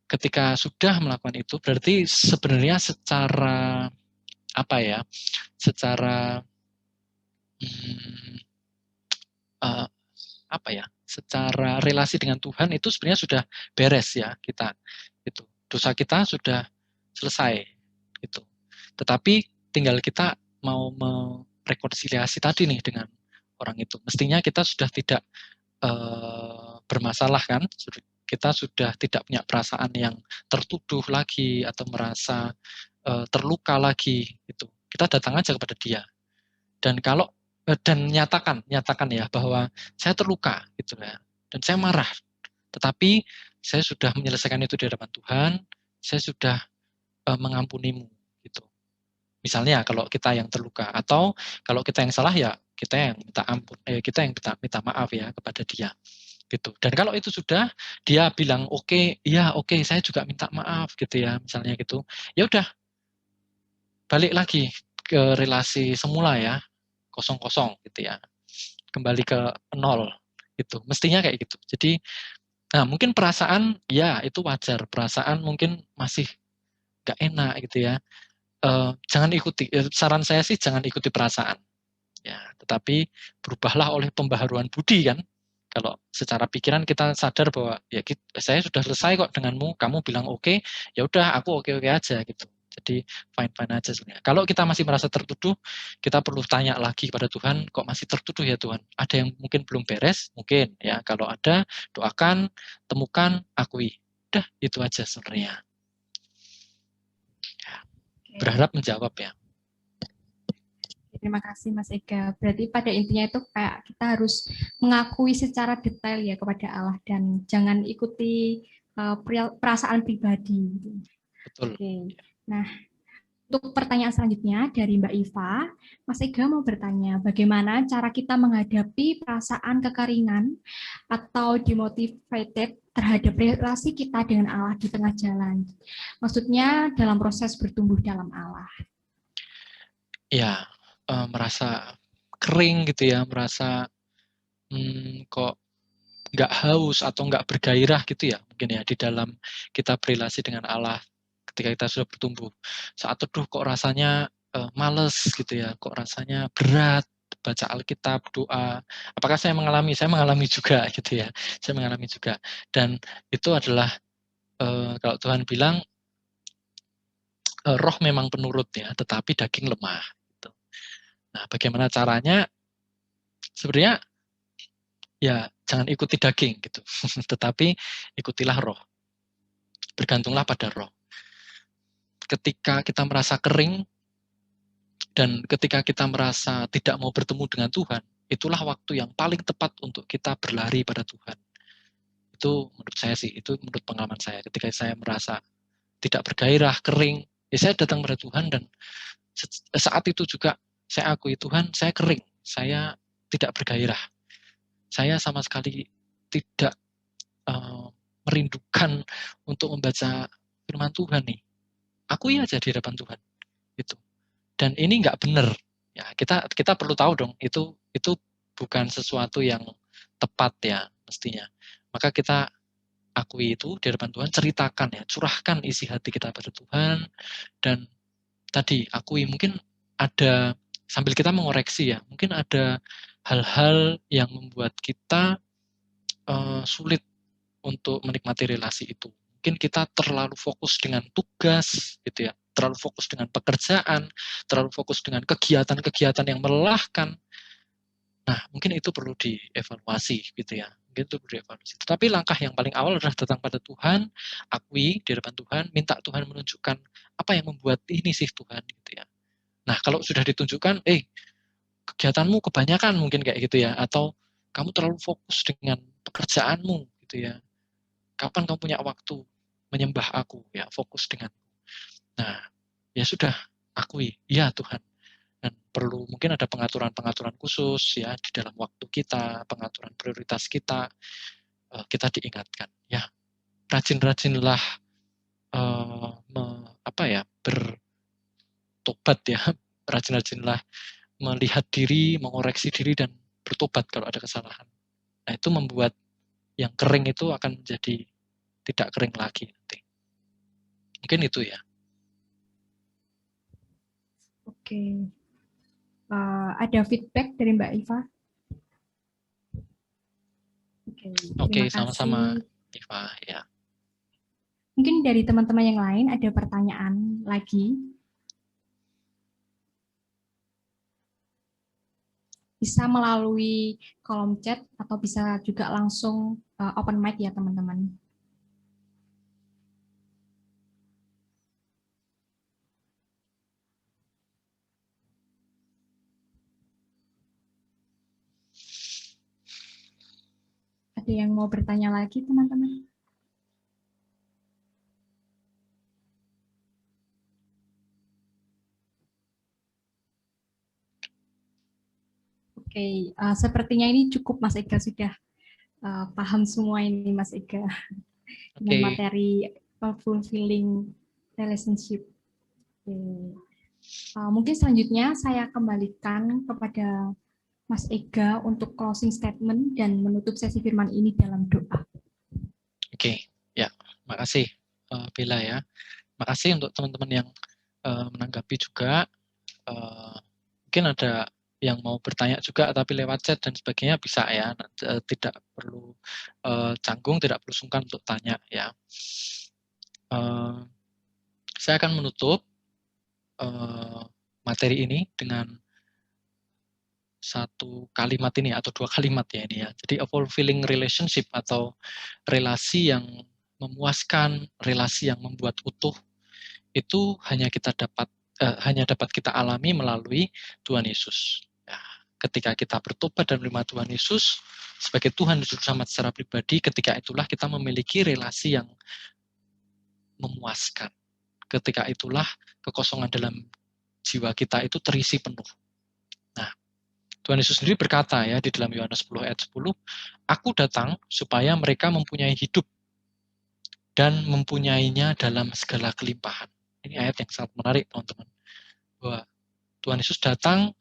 ketika sudah melakukan itu, berarti sebenarnya secara apa ya, secara relasi dengan Tuhan itu sebenarnya sudah beres ya kita. Itu dosa kita sudah selesai gitu. Tetapi tinggal kita mau merekonsiliasi tadi nih dengan orang itu. Mestinya kita sudah tidak bermasalah kan, kita sudah tidak punya perasaan yang tertuduh lagi atau merasa terluka lagi gitu. Kita datang aja kepada dia. Dan kalau dan nyatakan ya bahwa saya terluka gitu ya. Dan saya marah. Tetapi saya sudah menyelesaikan itu di hadapan Tuhan, saya sudah mengampunimu gitu. Misalnya kalau kita yang terluka, atau kalau kita yang salah ya kita yang minta ampun, kita yang minta maaf ya kepada dia gitu. Dan kalau itu sudah dia bilang oke, ya oke, saya juga minta maaf gitu ya, misalnya gitu. Ya udah, balik lagi ke relasi semula ya, kosong-kosong gitu ya. Kembali ke nol gitu. Mestinya kayak gitu. Jadi nah, mungkin perasaan ya itu wajar, perasaan mungkin masih gak enak gitu ya. Jangan ikuti, saran saya sih jangan ikuti perasaan. Ya, tetapi berubahlah oleh pembaharuan budi kan. Kalau secara pikiran kita sadar bahwa ya saya sudah selesai kok denganmu, kamu bilang oke, ya udah aku oke-oke aja gitu. Jadi fine-fine aja sebenarnya. Kalau kita masih merasa tertuduh, kita perlu tanya lagi kepada Tuhan, kok masih tertuduh ya Tuhan? Ada yang mungkin belum beres? Mungkin ya. Kalau ada, doakan, temukan, akui. Udah, itu aja sebenarnya. Berharap menjawab ya. Terima kasih Mas Ega. Berarti pada intinya itu kayak kita harus mengakui secara detail ya kepada Allah dan jangan ikuti perasaan pribadi. Betul. Oke. Nah, untuk pertanyaan selanjutnya dari Mbak Iva, Mas Ega mau bertanya, bagaimana cara kita menghadapi perasaan kekeringan atau demotivated terhadap relasi kita dengan Allah di tengah jalan? Maksudnya dalam proses bertumbuh dalam Allah. Ya, merasa kering gitu ya, merasa kok nggak haus atau nggak bergairah gitu ya, mungkin ya di dalam kita berrelasi dengan Allah ketika kita sudah bertumbuh. Saat teduh kok rasanya males gitu ya, kok rasanya berat baca Alkitab, doa. Apakah saya mengalami? Saya mengalami juga gitu ya. Saya mengalami juga. Dan itu adalah kalau Tuhan bilang roh memang penurut ya, tetapi daging lemah. Gitu. Nah, bagaimana caranya? Sebenarnya ya jangan ikuti daging gitu, tetapi ikutilah roh. Bergantunglah pada roh. Ketika kita merasa kering dan ketika kita merasa tidak mau bertemu dengan Tuhan, itulah waktu yang paling tepat untuk kita berlari pada Tuhan. Itu menurut saya sih, itu menurut pengalaman saya. Ketika saya merasa tidak bergairah, kering, ya saya datang pada Tuhan dan saat itu juga saya akui Tuhan, saya kering, saya tidak bergairah. Saya sama sekali tidak merindukan untuk membaca firman Tuhan nih. Akui aja di hadapan Tuhan. Gitu. Dan ini nggak benar. Ya, kita perlu tahu dong, itu bukan sesuatu yang tepat ya mestinya. Maka kita akui itu di hadapan Tuhan, ceritakan ya, curahkan isi hati kita pada Tuhan, dan tadi akui mungkin ada, sambil kita mengoreksi ya, mungkin ada hal-hal yang membuat kita sulit untuk menikmati relasi itu. Mungkin kita terlalu fokus dengan tugas, gitu ya, terlalu fokus dengan pekerjaan, terlalu fokus dengan kegiatan-kegiatan yang melelahkan. Nah, mungkin itu perlu dievaluasi, gitu ya. Mungkin itu perlu dievaluasi. Tetapi langkah yang paling awal adalah datang pada Tuhan, akui di hadapan Tuhan, minta Tuhan menunjukkan apa yang membuat ini sih Tuhan, gitu ya. Nah, kalau sudah ditunjukkan, kegiatanmu kebanyakan mungkin kayak gitu ya, atau kamu terlalu fokus dengan pekerjaanmu, gitu ya. Kapan kamu punya waktu menyembah aku, ya, fokus dengan. Nah, ya sudah, akui, ya Tuhan. Dan perlu mungkin ada pengaturan-pengaturan khusus ya di dalam waktu kita, pengaturan prioritas kita diingatkan. Ya, rajin-rajinlah bertobat ya, rajin-rajinlah melihat diri, mengoreksi diri dan bertobat kalau ada kesalahan. Nah, itu membuat yang kering itu akan menjadi tidak kering lagi nanti. Mungkin itu ya. Oke. Ada feedback dari Mbak Iva? Oke, terima sama-sama, kasih. Iva. Ya. Mungkin dari teman-teman yang lain ada pertanyaan lagi? Bisa melalui kolom chat atau bisa juga langsung open mic ya teman-teman. Ada yang mau bertanya lagi teman-teman? Oke, sepertinya ini cukup Mas Ega sudah paham semua ini Mas Ega dengan Oke. materi fulfilling relationship. Oke. Mungkin selanjutnya saya kembalikan kepada Mas Ega untuk closing statement dan menutup sesi firman ini dalam doa. Oke, ya, makasih Bella ya. Makasih untuk teman-teman yang menanggapi juga. Mungkin ada yang mau bertanya juga tapi lewat chat dan sebagainya bisa ya, tidak perlu canggung, tidak perlu sungkan untuk tanya ya. Saya akan menutup materi ini dengan satu kalimat ini atau dua kalimat ya ini ya. Jadi a fulfilling relationship atau relasi yang memuaskan, relasi yang membuat utuh itu hanya dapat kita alami melalui Tuhan Yesus. Ya, ketika kita bertobat dan menerima Tuhan Yesus sebagai Tuhan dan Juru Selamat secara pribadi, ketika itulah kita memiliki relasi yang memuaskan. Ketika itulah kekosongan dalam jiwa kita itu terisi penuh. Nah, Tuhan Yesus sendiri berkata ya di dalam Yohanes 10 ayat 10, "Aku datang supaya mereka mempunyai hidup dan mempunyainya dalam segala kelimpahan." Ini ayat yang sangat menarik, teman-teman. Bahwa Tuhan Yesus datang,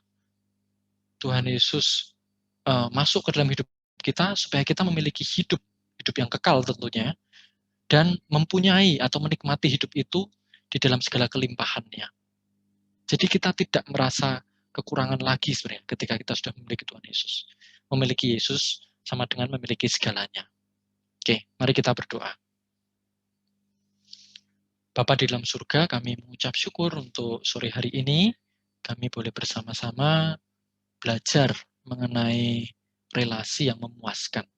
Tuhan Yesus masuk ke dalam hidup kita supaya kita memiliki hidup yang kekal tentunya, dan mempunyai atau menikmati hidup itu di dalam segala kelimpahannya. Jadi kita tidak merasa kekurangan lagi sebenarnya ketika kita sudah memiliki Tuhan Yesus. Memiliki Yesus sama dengan memiliki segalanya. Oke, mari kita berdoa. Bapa di dalam surga, kami mengucap syukur untuk sore hari ini. Kami boleh bersama-sama belajar mengenai relasi yang memuaskan.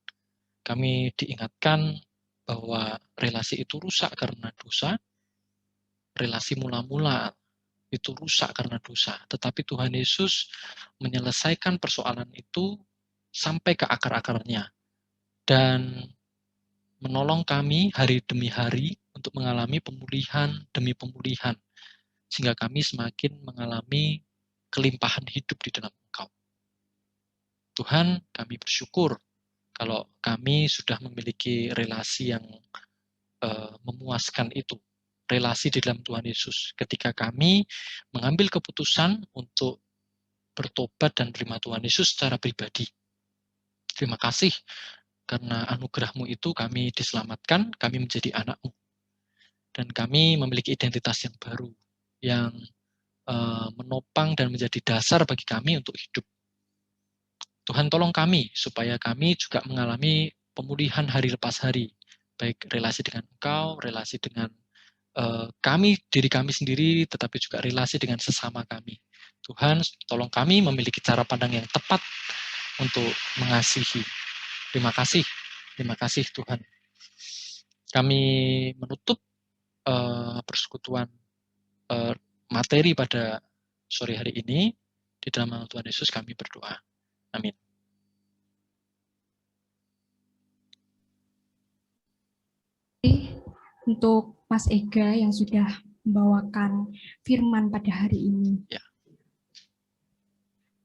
Kami diingatkan bahwa relasi itu rusak karena dosa. Relasi mula-mula itu rusak karena dosa. Tetapi Tuhan Yesus menyelesaikan persoalan itu sampai ke akar-akarnya. Dan menolong kami hari demi hari untuk mengalami pemulihan demi pemulihan. Sehingga kami semakin mengalami kelimpahan hidup di dalam Engkau. Tuhan, kami bersyukur kalau kami sudah memiliki relasi yang memuaskan itu. Relasi di dalam Tuhan Yesus. Ketika kami mengambil keputusan untuk bertobat dan menerima Tuhan Yesus secara pribadi. Terima kasih karena anugerah-Mu itu kami diselamatkan, kami menjadi anak-Mu. Dan kami memiliki identitas yang baru, yang menopang dan menjadi dasar bagi kami untuk hidup. Tuhan tolong kami, supaya kami juga mengalami pemulihan hari lepas hari, baik relasi dengan Engkau, relasi dengan diri kami sendiri, tetapi juga relasi dengan sesama kami. Tuhan, tolong kami memiliki cara pandang yang tepat untuk mengasihi. Terima kasih Tuhan. Kami menutup persekutuan materi pada sore hari ini. Di dalam nama Tuhan Yesus kami berdoa. Amin. Untuk Mas Ega yang sudah membawakan firman pada hari ini. Ya.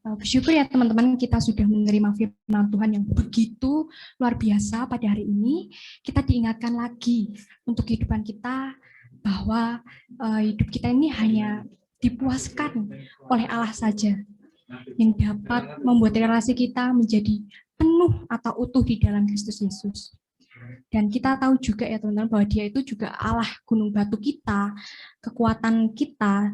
Bersyukur ya teman-teman, kita sudah menerima firman Tuhan yang begitu luar biasa pada hari ini. Kita diingatkan lagi untuk kehidupan kita bahwa hidup kita ini hanya dipuaskan oleh Allah saja yang dapat membuat relasi kita menjadi penuh atau utuh di dalam Kristus Yesus. Dan kita tahu juga ya teman-teman bahwa dia itu juga Allah gunung batu kita, kekuatan kita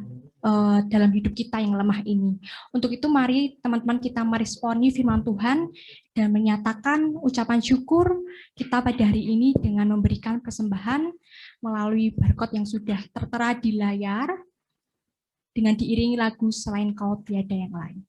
dalam hidup kita yang lemah ini. Untuk itu mari teman-teman kita meresponi firman Tuhan dan menyatakan ucapan syukur kita pada hari ini dengan memberikan persembahan melalui barcode yang sudah tertera di layar dengan diiringi lagu Selain Kau Tiada Yang Lain.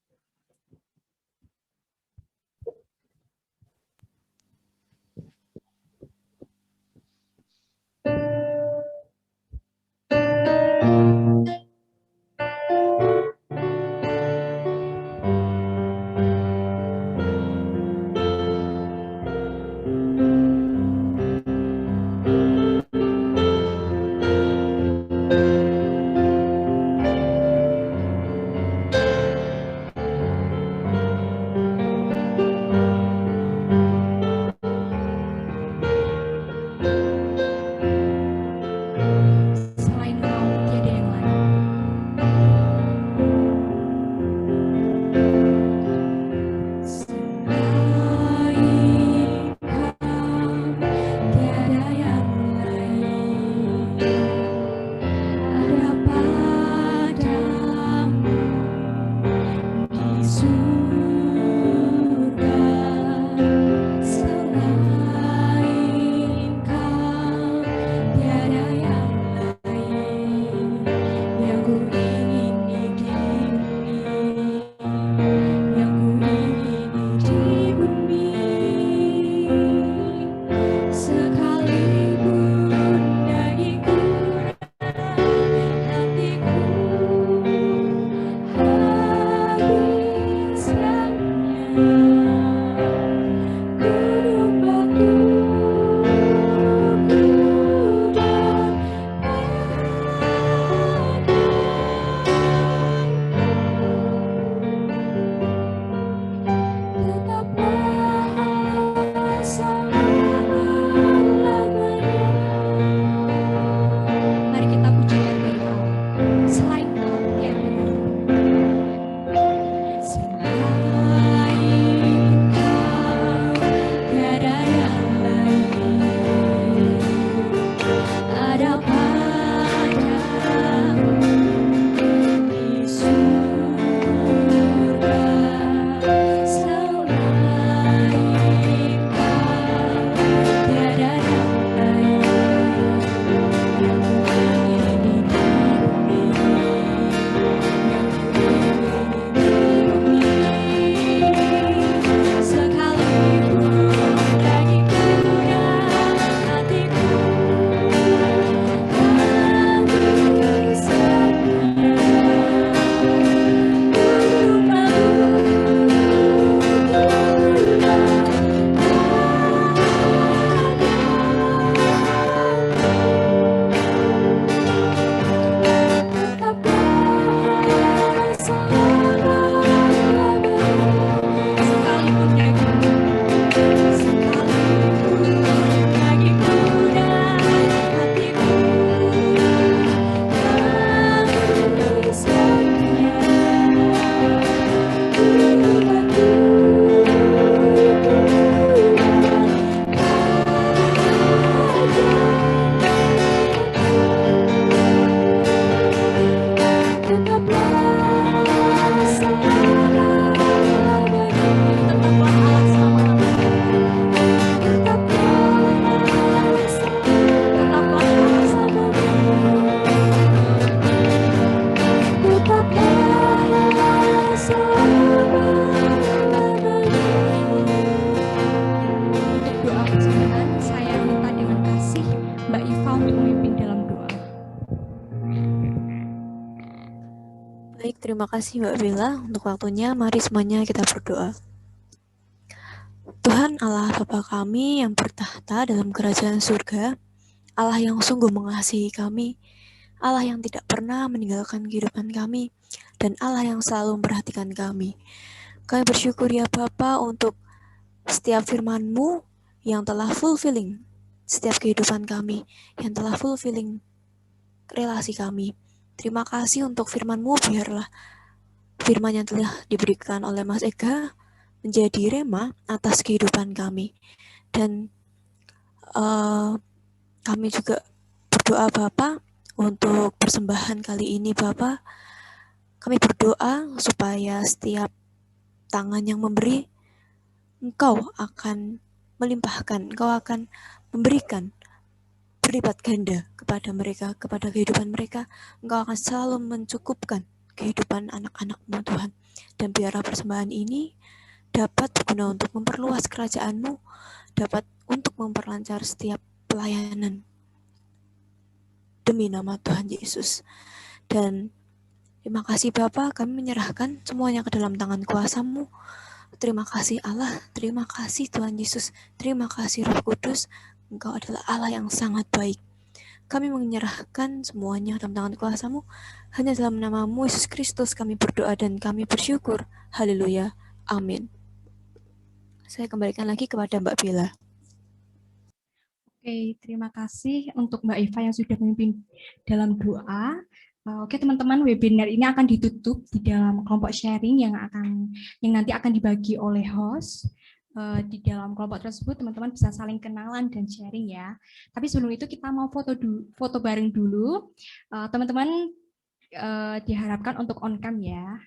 Baik, terima kasih Mbak Bella untuk waktunya. Mari semuanya kita berdoa. Tuhan Allah Bapa kami yang bertahta dalam kerajaan surga, Allah yang sungguh mengasihi kami, Allah yang tidak pernah meninggalkan kehidupan kami, dan Allah yang selalu memperhatikan kami. Kami bersyukur ya Bapa untuk setiap firman-Mu yang telah fulfilling setiap kehidupan kami, yang telah fulfilling relasi kami. Terima kasih untuk firman-Mu, biarlah firman yang telah diberikan oleh Mas Ega menjadi rema atas kehidupan kami. Dan Kami juga berdoa Bapa untuk persembahan kali ini Bapa. Kami berdoa supaya setiap tangan yang memberi, Engkau akan melimpahkan, Engkau akan memberikan berlipat ganda kepada mereka, kepada kehidupan mereka. Engkau akan selalu mencukupkan kehidupan anak-anak-Mu Tuhan. Dan biarlah persembahan ini dapat berguna untuk memperluas kerajaan-Mu, dapat untuk memperlancar setiap pelayanan demi nama Tuhan Yesus. Dan terima kasih Bapa, kami menyerahkan semuanya ke dalam tangan kuasa-Mu. Terima kasih Allah, terima kasih Tuhan Yesus, terima kasih Roh Kudus. Engkau adalah Allah yang sangat baik. Kami menyerahkan semuanya dalam tangan kuasa-Mu. Hanya dalam nama-Mu Yesus Kristus kami berdoa dan kami bersyukur. Haleluya. Amin. Saya kembalikan lagi kepada Mbak Bella. Oke, terima kasih untuk Mbak Eva yang sudah memimpin dalam doa. Oke teman-teman, webinar ini akan ditutup di dalam kelompok sharing yang nanti akan dibagi oleh host. Di dalam kelompok tersebut teman-teman bisa saling kenalan dan sharing ya. Tapi sebelum itu kita mau foto bareng dulu. Teman-teman diharapkan untuk on cam ya.